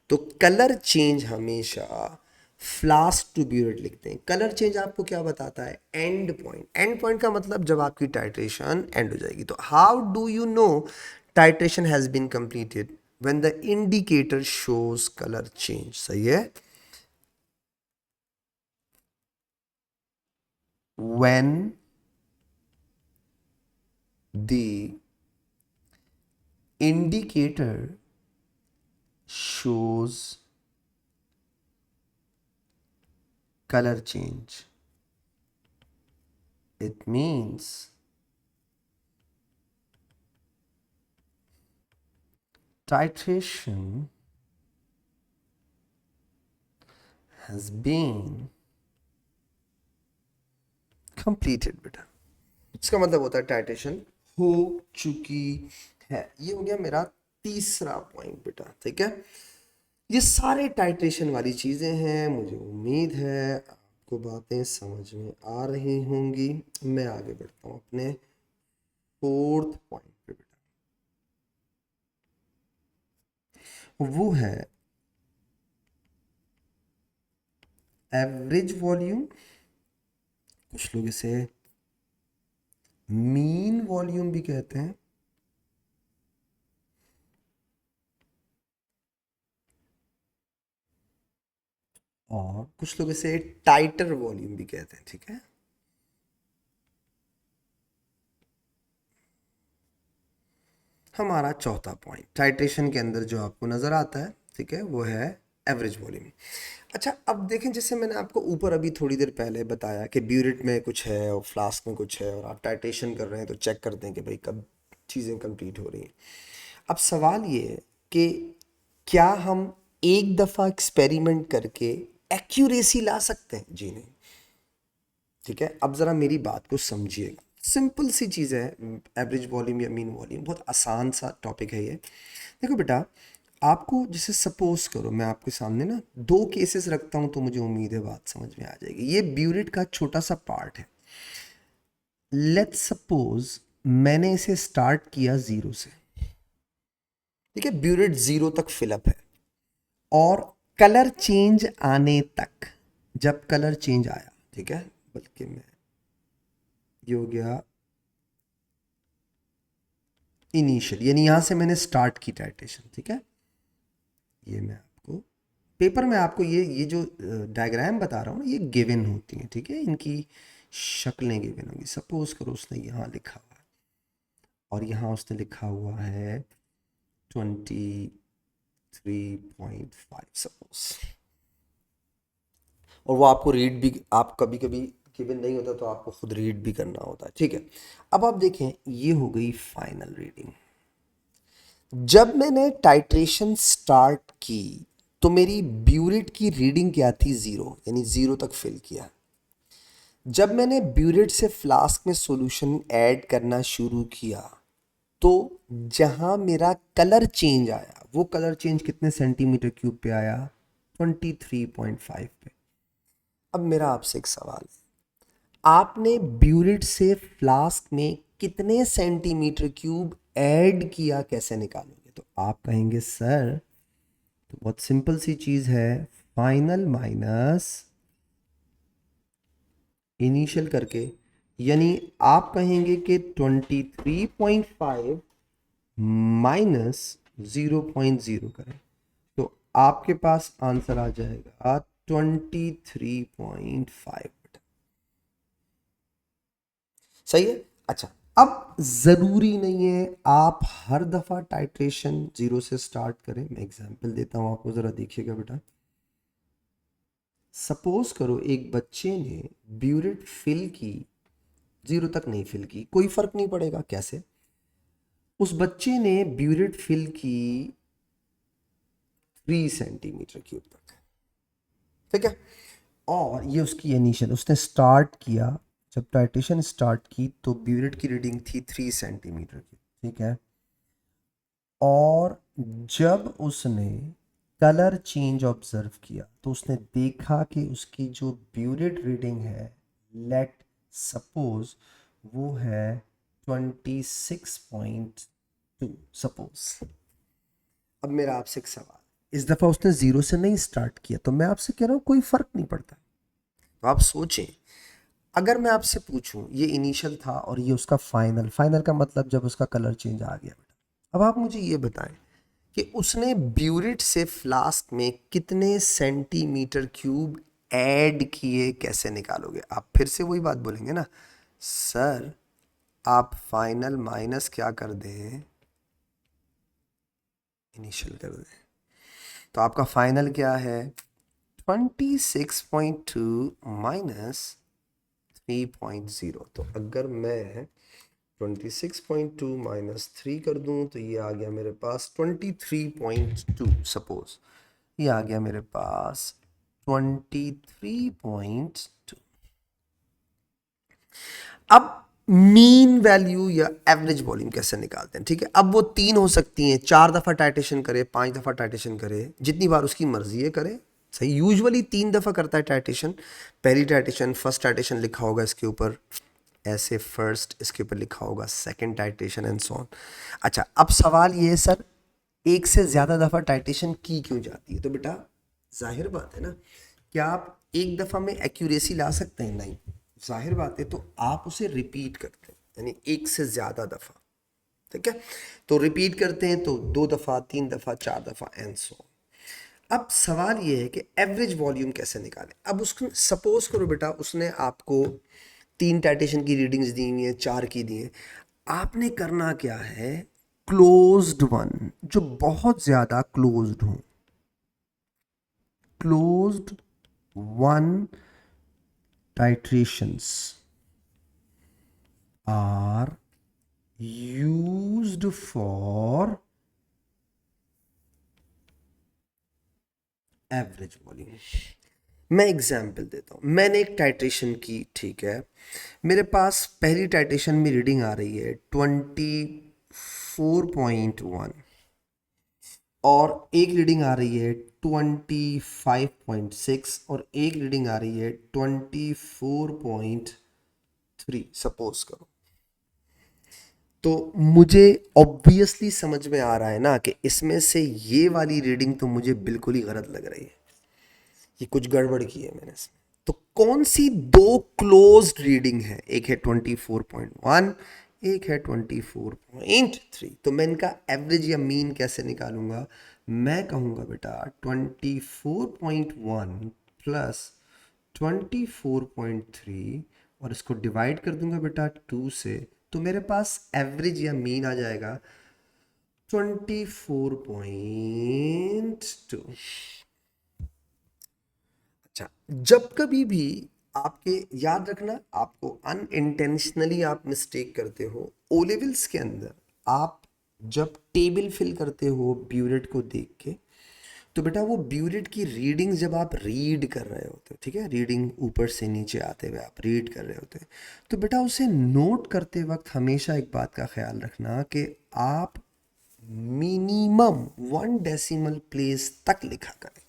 तो कलर चेंज हमेशा फ्लास्क टू ब्यूरेट लिखते हैं। कलर चेंज आपको क्या बताता है? And point. एंड पॉइंट का मतलब जब आपकी टाइट्रेशन एंड हो जाएगी। तो how do you know titration has been completed? When the indicator shows colour change. सही है। when the indicator shows color change, it means titration has been completed बेटा। इसका मतलब होता है टाइट्रेशन हो चुकी है। ये हो गया मेरा तीसरा पॉइंट बेटा। ठीक है, ये सारे टाइट्रेशन वाली चीज़ें हैं। मुझे उम्मीद है आपको बातें समझ में आ रही होंगी। मैं आगे बढ़ता हूँ अपने फोर्थ पॉइंट पे बेटा। वो है एवरेज वॉल्यूम, कुछ लोग इसे मीन वॉल्यूम भी कहते हैं, और कुछ लोग इसे टाइटर वॉल्यूम भी कहते हैं। ठीक है, हमारा चौथा पॉइंट टाइट्रेशन के अंदर जो आपको नज़र आता है, ठीक है, वो है एवरेज वॉल्यूम। अच्छा, अब देखें, जैसे मैंने आपको ऊपर अभी थोड़ी देर पहले बताया कि ब्यूरेट में कुछ है और फ्लास्क में कुछ है, और आप टाइट्रेशन कर रहे हैं तो चेक करते हैं कि भाई कब चीज़ें कंप्लीट हो रही हैं। अब सवाल ये है कि क्या हम एक दफ़ा एक्सपेरिमेंट करके एक्यूरेसी ला सकते हैं? जी नहीं। ठीक है, अब ज़रा मेरी बात को समझिएगा। सिंपल सी चीज़ है, एवरेज वॉल्यूम या मीन वॉल्यूम, बहुत आसान सा टॉपिक है ये। देखो बेटा, आपको जैसे सपोज करो मैं आपके सामने ना दो केसेस रखता हूँ, तो मुझे उम्मीद है बात समझ में आ जाएगी। ये ब्यूरेट का छोटा सा पार्ट है। लेट्स सपोज मैंने इसे स्टार्ट किया ज़ीरो से। ठीक है, ब्यूरेट ज़ीरो तक फिलअप है, और कलर चेंज आने तक, जब कलर चेंज आया, ठीक है, बल्कि मैं ये हो गया इनिशियल, यानी यहां से मैंने स्टार्ट की टाइट्रेशन। ठीक है, ये मैं आपको पेपर में आपको ये जो डायग्राम बता रहा हूँ ना, ये गिवन होती हैं। ठीक है, इनकी शक्लें गिवन होंगी। सपोज करो उसने यहाँ लिखा हुआ है, और यहाँ उसने लिखा हुआ है 23.5 सपोज, और वो आपको रीड भी, आप कभी कभी गिवन नहीं होता तो आपको खुद रीड भी करना होता है। ठीक है, अब आप देखें, ये हो गई फाइनल रीडिंग। जब मैंने टाइट्रेशन स्टार्ट की तो मेरी ब्यूरेट की रीडिंग क्या थी? ज़ीरो, यानी ज़ीरो तक फिल किया। जब मैंने ब्यूरेट से फ्लास्क में सॉल्यूशन ऐड करना शुरू किया, तो जहां मेरा कलर चेंज आया, वो कलर चेंज कितने सेंटीमीटर क्यूब पे आया? 23.5 पे। अब मेरा आपसे एक सवाल है, आपने ब्यूरेट से फ्लास्क में कितने सेंटीमीटर क्यूब ऐड किया, कैसे निकालोगे? तो आप कहेंगे सर, तो बहुत सिंपल सी चीज़ है, फाइनल माइनस इनिशियल करके, यानी आप कहेंगे कि 23.5 माइनस 0.0 करें, तो आपके पास आंसर आ जाएगा 23.5। सही है। अच्छा, अब जरूरी नहीं है आप हर दफा टाइट्रेशन 0 से स्टार्ट करें। मैं एग्जांपल देता हूं आपको, जरा देखिएगा बेटा। सपोज करो एक बच्चे ने ब्यूरेट फिल की, 0 तक नहीं फिल की, कोई फर्क नहीं पड़ेगा। कैसे? उस बच्चे ने ब्यूरेट फिल की 3 सेंटीमीटर क्यूब तक, ठीक है। और ये उसकी इनिशियल, उसने स्टार्ट किया, जब टाइट्रेशन स्टार्ट की तो ब्यूरेट की रीडिंग थी 3 सेंटीमीटर की, ठीक है। और जब उसने कलर चेंज ऑब्जर्व किया तो उसने देखा कि उसकी जो ब्यूरेट रीडिंग है, लेट सपोज वो है 26.2 सपोज। अब मेरा आपसे एक सवाल, इस दफा उसने 0 से नहीं स्टार्ट किया, तो मैं आपसे कह रहा हूं कोई फर्क नहीं पड़ता। तो आप सोचें, अगर मैं आपसे पूछूं ये इनिशियल था और ये उसका फाइनल, फाइनल का मतलब जब उसका कलर चेंज आ गया बेटा, अब आप मुझे ये बताएं कि उसने ब्यूरेट से फ्लास्क में कितने सेंटीमीटर क्यूब ऐड किए, कैसे निकालोगे? आप फिर से वही बात बोलेंगे ना, सर आप फाइनल माइनस क्या कर दें, इनिशियल कर दें। तो आपका फाइनल क्या है? 26.2 माइनस 3.0। तो अगर मैं 26.2 माइनस 3 कर दूं तो ये आ गया मेरे पास 23.2 सपोज, ये आ गया मेरे पास 23.2। अब मीन वैल्यू या एवरेज वॉल्यूम कैसे निकालते हैं? ठीक है, अब वो 3 हो सकती हैं, 4 दफा टाइटेशन करे, 5 दफा टाइटेशन करे, जितनी बार उसकी मर्जी है करे। सही, यूजुअली 3 दफा करता है टाइटेशन। पहली टाइटेशन, फर्स्ट टाइटेशन लिखा होगा इसके ऊपर ऐसे, फर्स्ट, इसके ऊपर लिखा होगा second titration and so on. अच्छा, अब सवाल ये है सर, एक से ज्यादा दफा टाइटेशन की क्यों जाती है? तो बेटा जाहिर बात है ना, क्या आप एक दफा में एक्यूरेसी ला सकते हैं? नहीं, जाहिर बात है। तो आप उसे रिपीट करते हैं, यानी एक से ज्यादा दफा, ठीक है। तो रिपीट करते हैं तो 2 दफा, 3 दफा, 4 दफा एंड सो ऑन। अब सवाल ये है कि एवरेज वॉल्यूम कैसे निकालें। अब उसको सपोज करो बेटा, उसने आपको 3 टाइटेशन की रीडिंग्स दी हुई हैं, 4 की दी हैं। आपने करना क्या है, क्लोज्ड वन, जो बहुत ज्यादा क्लोज्ड हो, closed one titrations are used for average volume. मैं एग्जाम्पल देता हूं, मैंने एक टाइट्रेशन की, ठीक है। मेरे पास पहली टाइट्रेशन में रीडिंग आ रही है 24.1 और एक रीडिंग आ रही है 25.6 और एक रीडिंग आ रही है 24.3 सपोज करो। तो मुझे ऑब्वियसली समझ में आ रहा है ना कि इसमें से ये वाली रीडिंग तो मुझे बिल्कुल ही गलत लग रही है, ये कुछ गड़बड़ की है मैंने इसमें। तो कौन सी 2 क्लोज्ड रीडिंग है? एक है 24.1, एक है 24.3। तो मैं इनका एवरेज या मीन कैसे निकालूंगा? मैं कहूंगा बेटा 24.1 प्लस 24.3 और इसको डिवाइड कर दूंगा बेटा 2 से, तो मेरे पास एवरेज या मीन आ जाएगा 24.2। अच्छा, जब कभी भी आपके, याद रखना, आपको अनइंटेंशनली आप मिस्टेक करते हो ओ लेवल्स के अंदर, आप जब टेबल फिल करते हो ब्यूरेट को देख के, तो बेटा वो ब्यूरेट की रीडिंग जब आप रीड कर रहे होते हो, ठीक है, रीडिंग ऊपर से नीचे आते हुए आप रीड कर रहे होते हैं, तो बेटा उसे नोट करते वक्त हमेशा एक बात का ख्याल रखना कि आप मिनिमम 1 डेसिमल प्लेस तक लिखा करें।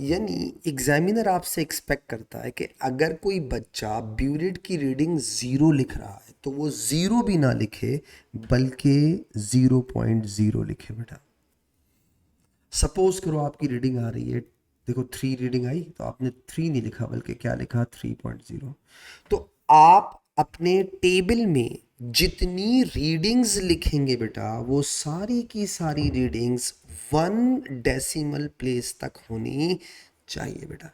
यानी एग्जामिनर आपसे एक्सपेक्ट करता है कि अगर कोई बच्चा ब्यूरेट की रीडिंग 0 लिख रहा है तो वो 0 भी ना लिखे बल्कि 0.0 लिखे बेटा। सपोज करो आपकी रीडिंग आ रही है, देखो 3 रीडिंग आई, तो आपने 3 नहीं लिखा बल्कि क्या लिखा, 3.0। तो आप अपने टेबल में जितनी रीडिंग्स लिखेंगे बेटा वो सारी की सारी रीडिंग्स 1 डेसिमल प्लेस तक होनी चाहिए बेटा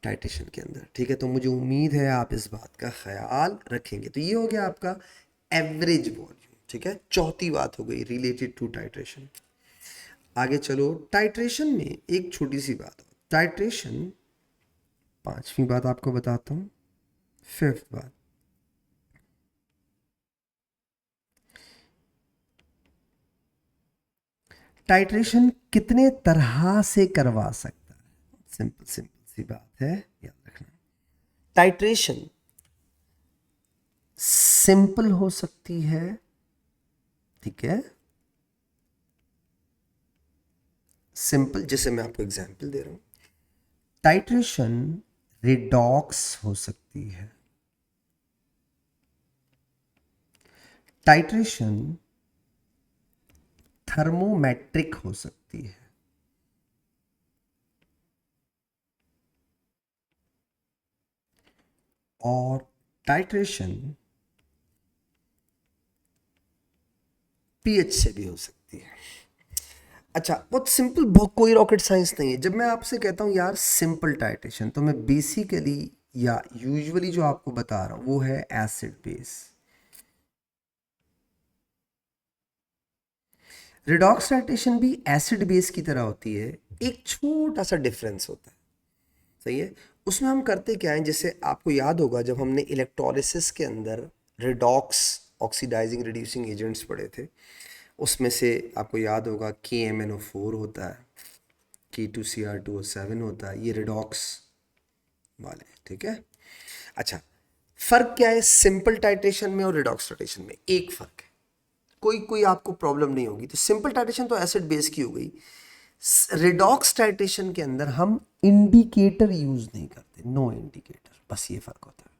टाइट्रेशन के अंदर। ठीक है, तो मुझे उम्मीद है आप इस बात का ख्याल रखेंगे। तो ये हो गया आपका एवरेज वॉल्यूम। ठीक है, चौथी बात हो गई रिलेटेड टू टाइट्रेशन। आगे चलो, टाइट्रेशन में एक छोटी सी बात, टाइट्रेशन, पांचवी बात आपको बताता हूँ, फिफ्थ बात, टाइट्रेशन कितने तरह से करवा सकता है। सिंपल सिंपल सी बात है, याद रखना। टाइट्रेशन सिंपल हो सकती है, ठीक है, सिंपल, जैसे मैं आपको एग्जांपल दे रहा हूं, टाइट्रेशन रिडॉक्स हो सकती है, टाइट्रेशन थर्मोमेट्रिक हो सकती है, और टाइट्रेशन पीएच से भी हो सकती है। अच्छा, बहुत सिंपल, बहुत कोई रॉकेट साइंस नहीं है। जब मैं आपसे कहता हूँ यार सिंपल टाइट्रेशन, तो मैं बेसिकली या यूजुअली जो आपको बता रहा हूँ वो है एसिड बेस। रिडॉक्स टाइट्रेशन भी एसिड बेस की तरह होती है, एक छोटा सा डिफरेंस होता है। सही है, उसमें हम करते क्या है, जैसे आपको याद होगा जब हमने इलेक्ट्रोलिसिस के अंदर रिडॉक्स ऑक्सीडाइजिंग रिड्यूसिंग एजेंट्स पढ़े थे, उसमें से आपको याद होगा KMnO4 होता है, K2Cr2O7 होता है, ये रिडॉक्स वाले। ठीक है, अच्छा, फर्क क्या है सिंपल टाइट्रेशन में और रिडॉक्स टाइट्रेशन में? एक फर्क है, कोई कोई आपको प्रॉब्लम नहीं होगी। तो सिंपल टाइट्रेशन तो एसिड बेस की हो गई, रिडॉक्स टाइट्रेशन के अंदर हम इंडिकेटर यूज नहीं करते, नो इंडिकेटर, बस ये फर्क होता है।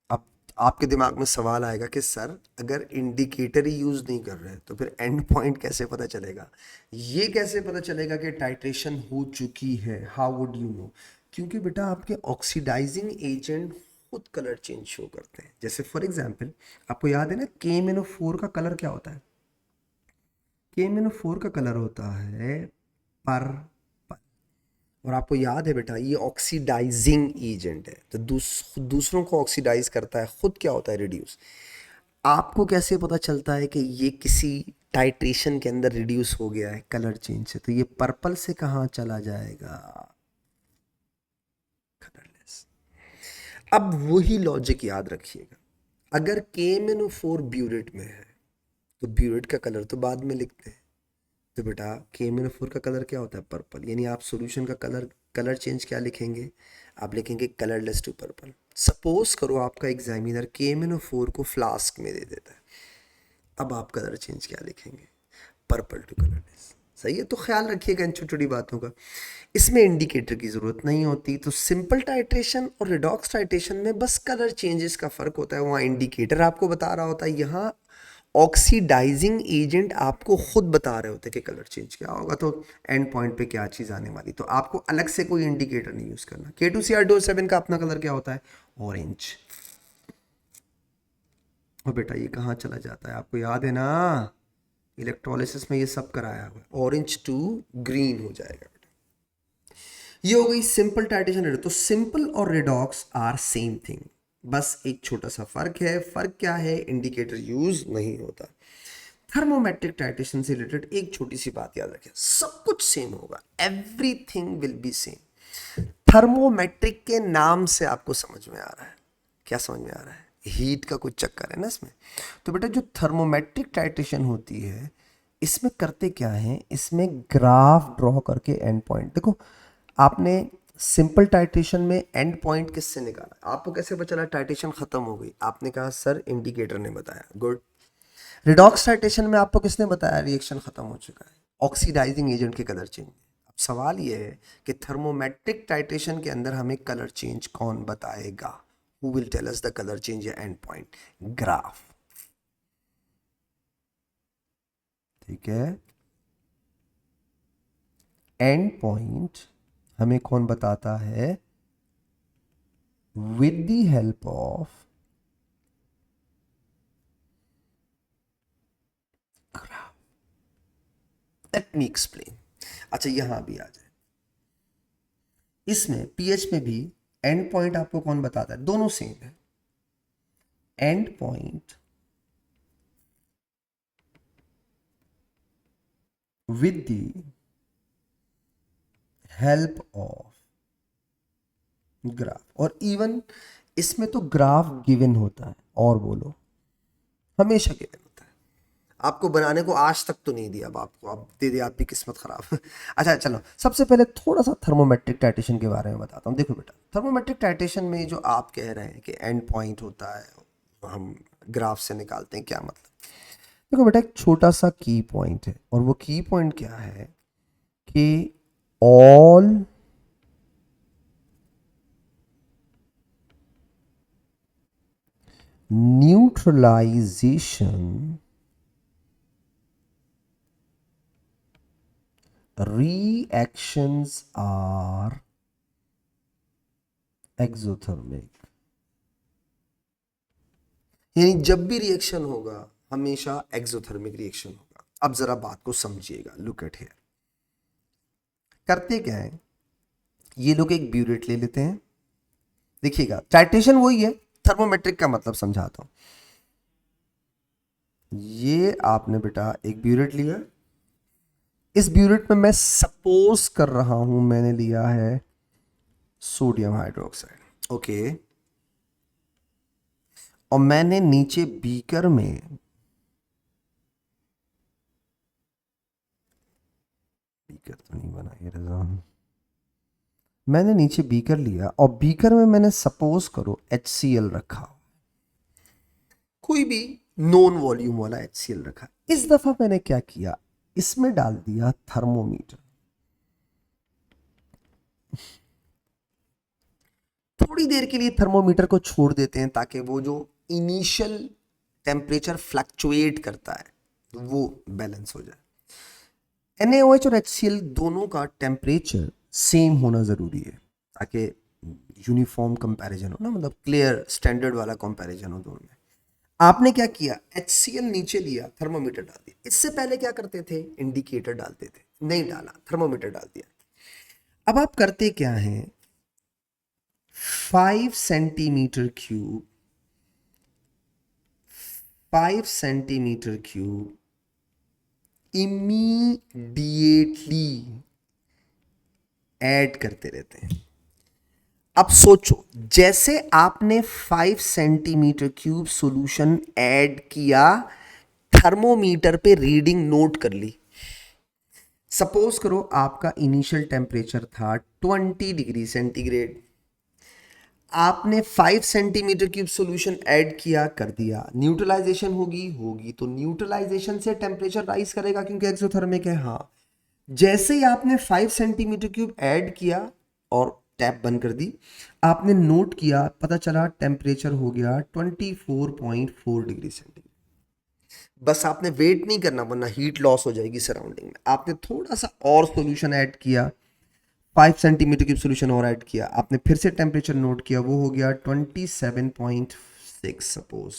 अब आपके दिमाग में सवाल आएगा कि सर अगर इंडिकेटर ही यूज नहीं कर रहे तो फिर एंड पॉइंट कैसे पता चलेगा, ये कैसे पता चलेगा कि टाइट्रेशन हो चुकी है, हाउ वुड यू नो? क्योंकि बेटा आपके ऑक्सीडाइजिंग एजेंट खुद कलर चेंज शो करते हैं। जैसे फॉर एग्जांपल, आपको याद है ना KMnO4 का कलर क्या होता है? KMnO4 का कलर होता है पर्पल। और आपको याद है बेटा ये ऑक्सीडाइजिंग एजेंट है, तो दूसरों को ऑक्सीडाइज करता है, खुद क्या होता है, रिड्यूस। आपको कैसे पता चलता है कि ये किसी टाइट्रेशन के अंदर रिड्यूस हो गया है कलर चेंज से? तो ये पर्पल से कहाँ चला जाएगा, कलरलेस। अब वही लॉजिक याद रखिएगा, अगर KMnO4 ब्यूरेट में है तो ब्यूरेट का कलर तो बाद में लिखते हैं, तो बेटा KMnO4 का कलर क्या होता है, पर्पल। यानी आप सॉल्यूशन का कलर कलर चेंज क्या लिखेंगे, आप लिखेंगे कलरलेस टू पर्पल। सपोज करो आपका एग्जामिनर KMnO4 को फ्लास्क में दे देता है, अब आप कलर चेंज क्या लिखेंगे, पर्पल टू कलरलेस। सही है, तो ख्याल रखिएगा इन छोटी छोटी बातों का, इसमें इंडिकेटर की ज़रूरत नहीं होती। तो सिंपल टाइट्रेशन और रिडॉक्स टाइट्रेशन में बस कलर चेंजेस का फ़र्क होता है, वहाँ इंडिकेटर आपको बता रहा होता है, यहाँ ऑक्सीडाइजिंग एजेंट आपको खुद बता रहे होते कि कलर चेंज क्या होगा, तो एंड पॉइंट पे क्या चीज़ आने वाली। तो आपको अलग से कोई इंडिकेटर नहीं यूज़ करना। K2Cr2O7 का अपना कलर क्या होता है, ऑरेंज। और बेटा ये कहाँ चला जाता है, आपको याद है ना, इलेक्ट्रोलिसिस में ये सब कराया हुआ है, ऑरेंज टू ग्रीन हो जाएगा बेटा। ये हो गई सिंपल टाइट्रेशन। तो सिंपल और रिडॉक्स आर सेम थिंग, बस एक छोटा सा फर्क है। फर्क क्या है, इंडिकेटर यूज नहीं होता। थर्मोमेट्रिक टाइट्रेशन से रिलेटेड एक छोटी सी बात याद रखें, सब कुछ सेम होगा, everything will be same. Thermometric के नाम से आपको समझ में आ रहा है, क्या समझ में आ रहा है, हीट का कुछ चक्कर है ना इसमें। तो बेटा जो थर्मोमेट्रिक टाइट्रेशन होती है, इसमें करते क्या है, इसमें ग्राफ ड्रॉ करके एंड पॉइंट देखो। आपने सिंपल टाइट्रेशन में एंड पॉइंट किससे निकाला, आपको कैसे पता चला टाइट्रेशन खत्म हो गई? आपने कहा सर इंडिकेटर ने बताया, गुड। रिडॉक्स टाइट्रेशन में आपको किसने बताया रिएक्शन खत्म हो चुका है, ऑक्सीडाइजिंग एजेंट के कलर चेंज। अब सवाल ये है कि थर्मोमेट्रिक टाइट्रेशन के अंदर हमें कलर चेंज कौन बताएगा, who will tell us the colour change या एंड पॉइंट, ग्राफ। ठीक है, एंड पॉइंट हमें कौन बताता है, with the help of graph. Let me explain. अच्छा यहां भी आ जाए, इसमें पीएच में भी एंड पॉइंट आपको कौन बताता है, दोनों सेम है। And point with the help of graph, और इवन इसमें तो ग्राफ गिवन होता है, और बोलो हमेशा गिवन होता है। आपको बनाने को आज तक तो नहीं दिया, अब आपको अब दे दिया, आपकी किस्मत खराब। अच्छा चलो, सबसे पहले थोड़ा सा थर्मोमेट्रिक टाइटेशन के बारे में बताता हूँ। देखो बेटा, थर्मोमेट्रिक टाइटेशन में जो आप कह रहे हैं कि एंड पॉइंट होता है, हम ग्राफ से निकालते हैं, क्या मतलब? देखो बेटा, एक छोटा सा की पॉइंट है, और वो की पॉइंट क्या है कि all neutralisation reactions are exothermic, यानी जब भी रिएक्शन होगा हमेशा एक्सोथर्मिक रिएक्शन होगा। अब जरा बात को समझिएगा, लुक एट हियर। करते क्या है, ये लोग एक ब्यूरेट ले लेते हैं, देखिएगा टाइटेशन वही है, थर्मोमेट्रिक का मतलब समझाता हूं। ये आपने बेटा एक ब्यूरेट लिया, इस ब्यूरेट में मैं सपोज कर रहा हूं मैंने लिया है सोडियम हाइड्रोक्साइड, ओके। और मैंने नीचे बीकर में, बीकर तो नहीं बना ये रजान, मैंने नीचे बीकर लिया और बीकर में मैंने सपोज करो HCl रखा, कोई भी नॉन वॉल्यूम वाला HCl रखा। इस दफा मैंने क्या किया, इसमें डाल दिया थर्मोमीटर। थोड़ी देर के लिए थर्मोमीटर को छोड़ देते हैं ताकि वो जो इनिशियल टेम्परेचर फ्लक्चुएट करता है वो बैलेंस हो जाए। NaOH और HCl दोनों का टेम्परेचर सेम होना जरूरी है ताकि यूनिफॉर्म कंपैरिजन हो ना, मतलब क्लियर स्टैंडर्ड वाला कंपैरिजन हो दोनों में। आपने क्या किया, HCl नीचे लिया, थर्मोमीटर डाल दिया। इससे पहले क्या करते थे, इंडिकेटर डालते थे, नहीं डाला, थर्मोमीटर डाल दिया। अब आप करते क्या हैं, 5 centimetre cube 5 centimetre cube immediately add करते रहते हैं। अब सोचो, जैसे आपने 5 सेंटीमीटर क्यूब सॉल्यूशन ऐड किया, थर्मोमीटर पे रीडिंग नोट कर ली। सपोज करो आपका इनिशियल टेम्परेचर था 20 डिग्री सेंटीग्रेड, आपने 5 सेंटीमीटर क्यूब सॉल्यूशन ऐड किया, कर दिया, न्यूट्रलाइजेशन होगी तो न्यूट्रलाइजेशन से टेम्परेचर राइज करेगा क्योंकि एक्सोथर्मिक है। हाँ, जैसे ही आपने 5 सेंटीमीटर क्यूब ऐड किया और टैप बंद कर दी, आपने नोट किया, पता चला टेम्परेचर हो गया 24.4 डिग्री सेंटीग्रेड। बस आपने वेट नहीं करना वरना हीट लॉस हो जाएगी सराउंडिंग में। आपने थोड़ा सा और सॉल्यूशन ऐड किया, 5 सेंटीमीटर क्यूब सॉल्यूशन और ऐड किया, आपने फिर से टेम्परेचर नोट किया, वो हो गया 27.6 सपोज।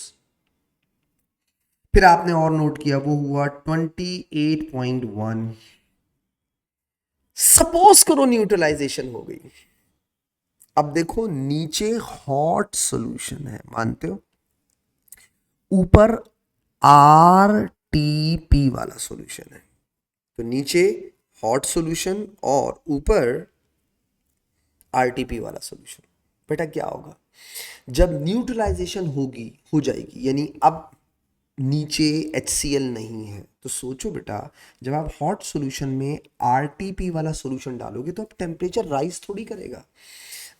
फिर आपने और नोट किया, वो हुआ 28.1। सपोज करो न्यूट्रलाइजेशन हो गई। अब देखो नीचे हॉट सॉल्यूशन है, मानते हो, ऊपर RTP वाला सॉल्यूशन है, तो नीचे हॉट सॉल्यूशन और ऊपर RTP वाला सॉल्यूशन। बेटा क्या होगा, जब न्यूट्रलाइजेशन हो जाएगी, यानी अब नीचे HCl नहीं है, तो सोचो बेटा, जब आप हॉट सॉल्यूशन में RTP वाला सॉल्यूशन डालोगे तो अब टेम्परेचर राइज थोड़ी करेगा,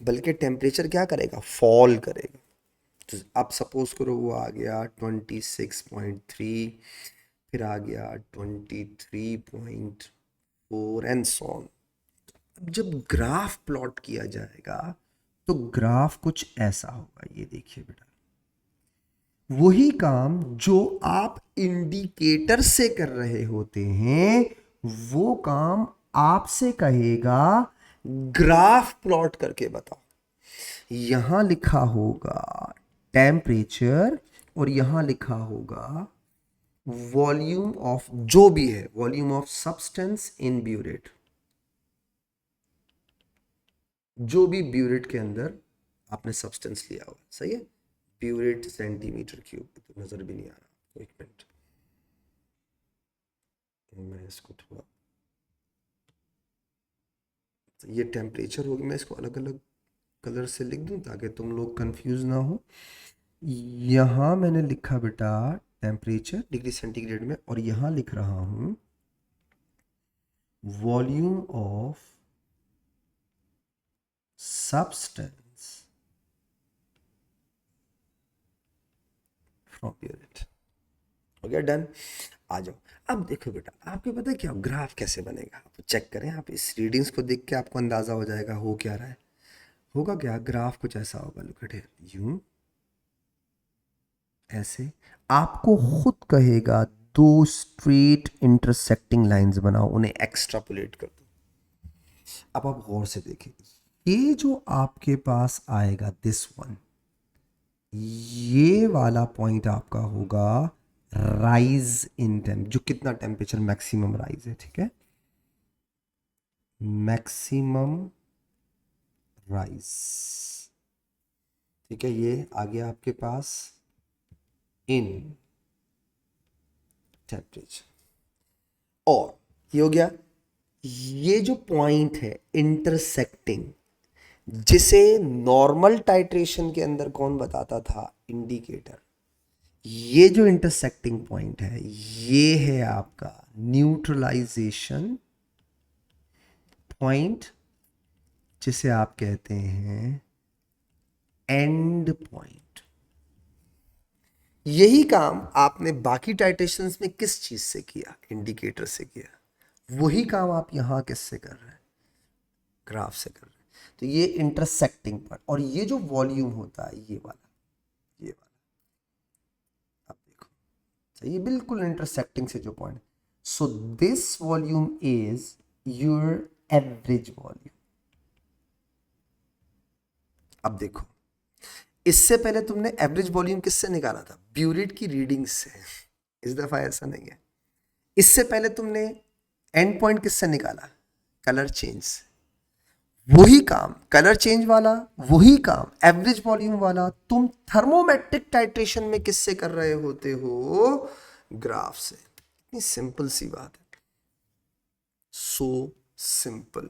बल्कि टेम्परेचर क्या करेगा, फॉल करेगा। तो अब सपोज करो वो आ गया 26.3, फिर आ गया 23.4 एंड सो ऑन। अब जब ग्राफ प्लॉट किया जाएगा तो ग्राफ कुछ ऐसा होगा, ये देखिए बेटा, वही काम जो आप इंडिकेटर से कर रहे होते हैं वो काम आपसे कहेगा ग्राफ प्लॉट करके बताओ। यहां लिखा होगा टेम्परेचर और यहां लिखा होगा वॉल्यूम ऑफ, जो भी है, volume of substance in burette, जो भी ब्यूरेट के अंदर आपने सब्सटेंस लिया हुआ, सही है। ब्यूरेट सेंटीमीटर क्यूब, तो नजर भी नहीं आ रहा, एक मिनट मैं इसको थोड़ा, ये टेम्परेचर होगी, मैं इसको अलग अलग कलर से लिख दूं ताकि तुम लोग कंफ्यूज ना हो। यहाँ मैंने लिखा बेटा टेम्परेचर डिग्री सेंटीग्रेड में, और यहाँ लिख रहा हूँ volume of substance from burette. हो गया, डन। आ जाओ। अब देखो बेटा, आपको पता है क्या ग्राफ कैसे बनेगा, आप चेक करें, आप इस रीडिंग्स को देख के आपको अंदाजा हो जाएगा हो क्या रहा है। होगा क्या, ग्राफ कुछ ऐसा होगा, लुक एट हियर, यूं, ऐसे आपको खुद कहेगा दो स्ट्रेट इंटरसेक्टिंग लाइंस बनाओ, उन्हें एक्स्ट्रापोलेट कर दो। अब आप गौर से देखें, ये जो आपके पास आएगा दिस वन, ये वाला पॉइंट आपका होगा राइज इन टेम्प, जो कितना टेम्परेचर मैक्सिमम राइज है, ठीक है, मैक्सिमम राइज, ठीक है, ये आ गया आपके पास इन टेम्परेचर। और ये हो गया, ये जो पॉइंट है इंटरसेक्टिंग, जिसे नॉर्मल टाइट्रेशन के अंदर कौन बताता था, इंडिकेटर, ये जो इंटरसेक्टिंग पॉइंट है ये है आपका न्यूट्रलाइजेशन पॉइंट, जिसे आप कहते हैं एंड पॉइंट। यही काम आपने बाकी टाइट्रेशंस में किस चीज से किया, इंडिकेटर से किया, वही काम आप यहां किससे कर रहे हैं, ग्राफ से कर रहे हैं। तो ये इंटरसेक्टिंग पर, और ये जो वॉल्यूम होता है ये वाला, ये वाला, आप देखो, तो ये बिल्कुल इंटरसेक्टिंग से जो point, so this volume is your average volume. अब देखो, इससे पहले तुमने एवरेज वॉल्यूम किससे निकाला था, ब्यूरेट की रीडिंग से, इस दफा ऐसा नहीं है। इससे पहले तुमने एंड पॉइंट किससे निकाला, कलर चेंज से। वही काम कलर चेंज वाला, वही काम एवरेज वॉल्यूम वाला तुम थर्मोमेट्रिक टाइट्रेशन में किससे कर रहे होते हो, ग्राफ से। इतनी सिंपल सी बात है, सो सिंपल।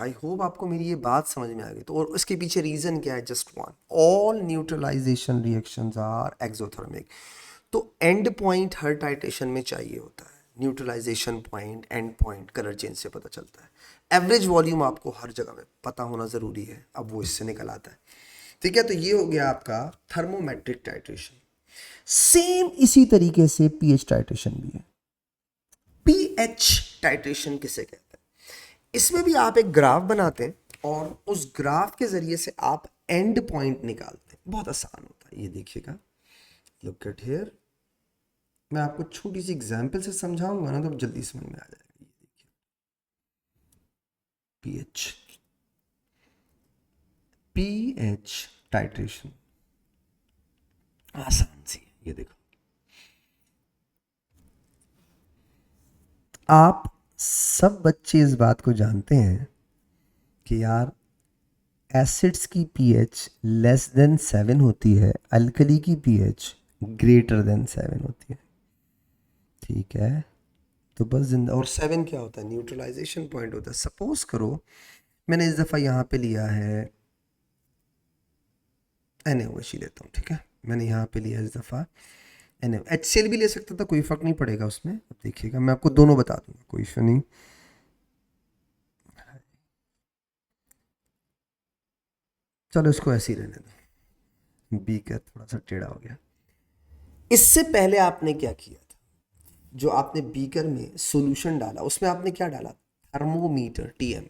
आई होप आपको मेरी ये बात समझ में आ गई। तो और उसके पीछे रीजन क्या है, just one, all neutralisation reactions are exothermic. तो एंड पॉइंट हर टाइट्रेशन में चाहिए होता है, neutralisation point, end point colour change से पता चलता है। एवरेज वॉल्यूम आपको हर जगह में पता होना ज़रूरी है, अब वो इससे निकल आता है, ठीक है। तो ये हो गया आपका थर्मोमेट्रिक टाइट्रेशन। सेम इसी तरीके से पीएच टाइट्रेशन भी है। पीएच टाइट्रेशन किसे कहते हैं, इसमें भी आप एक ग्राफ बनाते हैं और उस ग्राफ के जरिए से आप एंड पॉइंट निकालते हैं, बहुत आसान होता है। ये देखिएगा, लुक एट हियर, मैं आपको छोटी सी एग्जांपल से समझाऊंगा ना, तो जल्दी समझ में आ जाएगा। ये देखिए, पीएच, पीएच टाइट्रेशन आसान सी है। ये देखो, आप सब बच्चे इस बात को जानते हैं कि यार एसिड्स की पीएच लेस देन 7 होती है, अल्कली की पीएच ग्रेटर देन 7 होती है, ठीक है। तो बस जिंदा, और 7 क्या होता है, न्यूट्रलाइजेशन पॉइंट होता है। सपोज करो मैंने इस दफ़ा यहाँ पे लिया है NaOH ही लेता हूँ, ठीक है, मैंने यहाँ पे लिया इस दफ़ा NaOH, HCl भी ले सकता था, कोई फ़र्क नहीं पड़ेगा उसमें। अब देखिएगा, मैं आपको दोनों बता दूंगा, कोई इशू नहीं। चलो इसको ऐसे ही रहने दो, बी का थोड़ा सा टेढ़ा हो गया। इससे पहले आपने क्या किया था, जो आपने बीकर में सॉल्यूशन डाला उसमें आपने क्या डाला, थर्मोमीटर TM।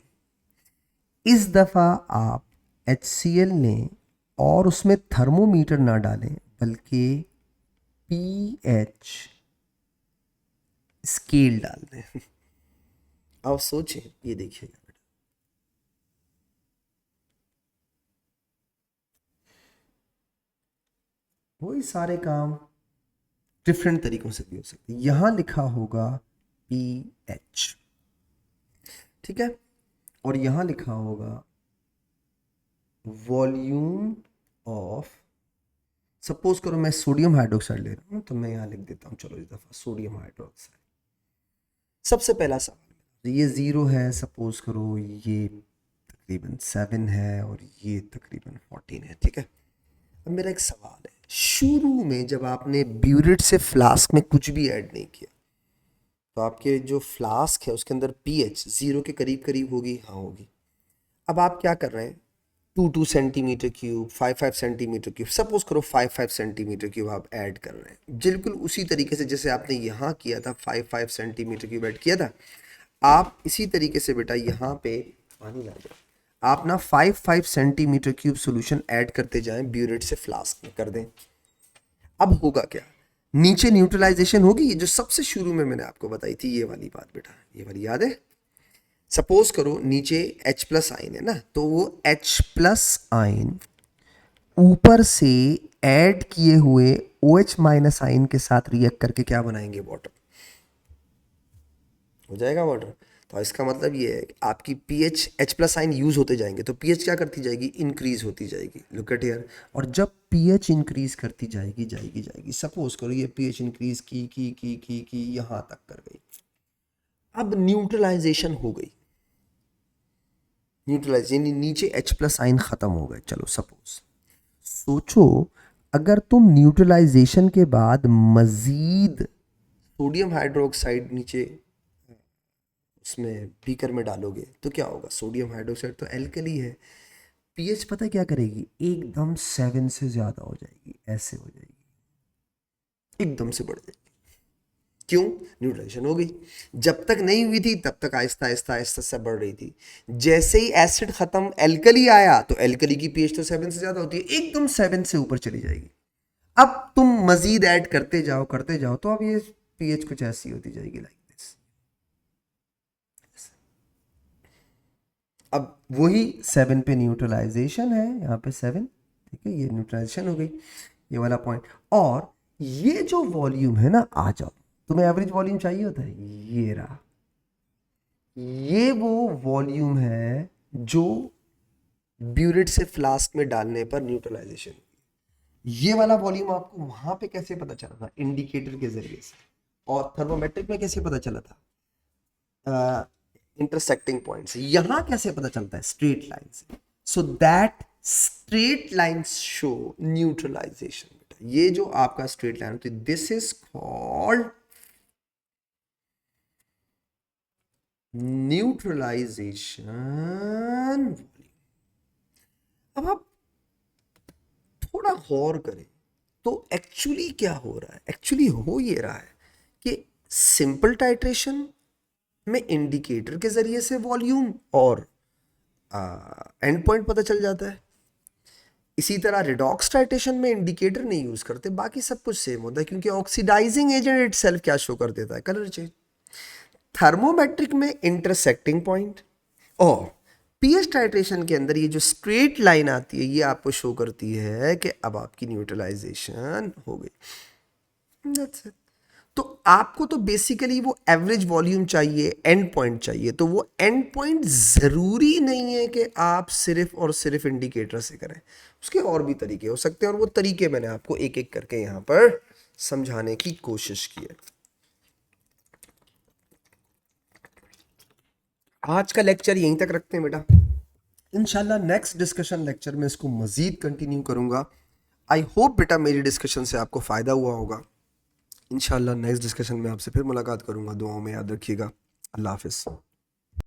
इस दफ़ा आप HCl लें और उसमें थर्मोमीटर ना डालें, बल्कि पीएच स्केल डाल दें। अब सोचें, ये देखिएगा, वही सारे काम डिफरेंट तरीकों से भी हो सकते हैं। यहां लिखा होगा pH, ठीक है, और यहां लिखा होगा वॉल्यूम ऑफ, सपोज करो मैं सोडियम हाइड्रोक्साइड ले रहा हूं तो मैं यहां लिख देता हूं, चलो इस दफा सोडियम हाइड्रोक्साइड। सबसे पहला सवाल, ये 0 है, सपोज करो ये तकरीबन 7 है और ये तकरीबन 14 है, ठीक है। अब मेरा एक सवाल है, शुरू में जब आपने ब्यूरेट से फ्लास्क में कुछ भी ऐड नहीं किया तो आपके जो फ्लास्क है उसके अंदर पीएच 0 के करीब करीब होगी, हाँ होगी। अब आप क्या कर रहे हैं, 2 centimetre cube, 5 centimetre cube, suppose करो 5 सेंटीमीटर क्यूब आप ऐड कर रहे हैं, बिल्कुल उसी तरीके से जैसे आपने यहाँ किया था, 5 सेंटीमीटर क्यूब ऐड किया था। आप इसी तरीके से बेटा यहाँ पे पानी ला जाओ, आप ना 5 सेंटीमीटर क्यूब सोल्यूशन ऐड करते जाएं, ब्यूरेट से फ्लास्क में कर दें। अब होगा क्या, नीचे न्यूट्रलाइजेशन होगी, ये जो सबसे शुरू में मैंने आपको बताई थी ये वाली बात बेटा, ये वाली याद है। सपोज करो नीचे H+ आयन है ना, तो वो H+ आयन ऊपर से ऐड किए हुए OH- आयन के साथ रिएक्ट करके क्या बनाएंगे, वाटर हो जाएगा वाटर। तो इसका मतलब ये है कि आपकी पीएच H+ आयन यूज होते जाएंगे तो पीएच क्या करती जाएगी, इंक्रीज होती जाएगी, लुक एट हियर। और जब पीएच इंक्रीज करती जाएगी जाएगी जाएगी, सपोज करो ये पीएच इंक्रीज की यहां तक कर गई, अब न्यूट्रलाइजेशन हो गई, न्यूट्रलाइजेशन नीचे H+ आयन खत्म हो गए। चलो सपोज सोचो अगर तुम न्यूट्रलाइजेशन के बाद मजीद सोडियम हाइड्रोक्साइड नीचे उसमें बीकर में डालोगे तो क्या होगा, सोडियम हाइड्रोक्साइड तो एल्कली है, पीएच पता है क्या करेगी, एकदम 7 से ज्यादा हो जाएगी, ऐसे हो जाएगी, एकदम से बढ़ जाएगी। क्यों, न्यूट्रलाइजेशन हो गई। जब तक नहीं हुई थी तब तक आहिस्ता आहिस्ता आहिस्ता से बढ़ रही थी, जैसे ही एसिड खत्म एल्कली आया तो एल्कली की पीएच तो 7 से ज्यादा होती है, एकदम 7 से ऊपर चली जाएगी। अब तुम मजीद ऐड करते जाओ तो अब ये पीएच कुछ ऐसी होती जाएगी, लाइक दिस। अब वही 7 पे न्यूट्रलाइजेशन है, यहाँ पे 7, ठीक है, ये न्यूट्रलाइजेशन हो गई, ये वाला पॉइंट। और ये जो वॉल्यूम है ना, आ जाओ, तुम्हें एवरेज वॉल्यूम चाहिए होता है, ये रहा, ये वो वॉल्यूम है जो ब्यूरेट से फ्लास्क में डालने पर न्यूट्रलाइजेशन, ये वाला वॉल्यूम आपको वहां पे कैसे पता चला था, इंडिकेटर के जरिए से, और थर्मोमेट्रिक में कैसे पता चला था, इंटरसेक्टिंग पॉइंट से। यहां कैसे पता चलता है, स्ट्रेट लाइन से। So that straight lines show neutralisation. ये जो आपका स्ट्रेट लाइन होती है, this is called neutralisation volume. अब आप थोड़ा गौर करें तो एक्चुअली क्या हो रहा है, एक्चुअली हो ये रहा है कि सिंपल टाइट्रेशन में इंडिकेटर के जरिए से वॉल्यूम और एंड पॉइंट पता चल जाता है। इसी तरह रिडॉक्स टाइट्रेशन में इंडिकेटर नहीं यूज करते, बाकी सब कुछ सेम होता है, क्योंकि ऑक्सीडाइजिंग एजेंट इटसेल्फ क्या शो कर देता है, कलर चेंज। थर्मोमेट्रिक में इंटरसेक्टिंग पॉइंट, और पीएच टाइट्रेशन के अंदर ये जो स्ट्रेट लाइन आती है ये आपको शो करती है कि अब आपकी न्यूट्रलाइजेशन हो गई। That's it. तो आपको तो बेसिकली वो एवरेज वॉल्यूम चाहिए, एंड पॉइंट चाहिए, तो वो एंड पॉइंट जरूरी नहीं है कि आप सिर्फ और सिर्फ इंडिकेटर से करें, उसके और भी तरीके हो सकते हैं, और वो तरीके मैंने आपको एक एक करके यहां पर समझाने की कोशिश की है। आज का लेक्चर यहीं तक रखते हैं बेटा, इंशाल्लाह नेक्स्ट डिस्कशन लेक्चर में इसको मजीद कंटिन्यू करूंगा। आई होप बेटा मेरी डिस्कशन से आपको फ़ायदा हुआ होगा। इंशाल्लाह नेक्स्ट डिस्कशन में आपसे फिर मुलाकात करूंगा, दुआओं में याद रखिएगा। अल्लाह हाफिज़।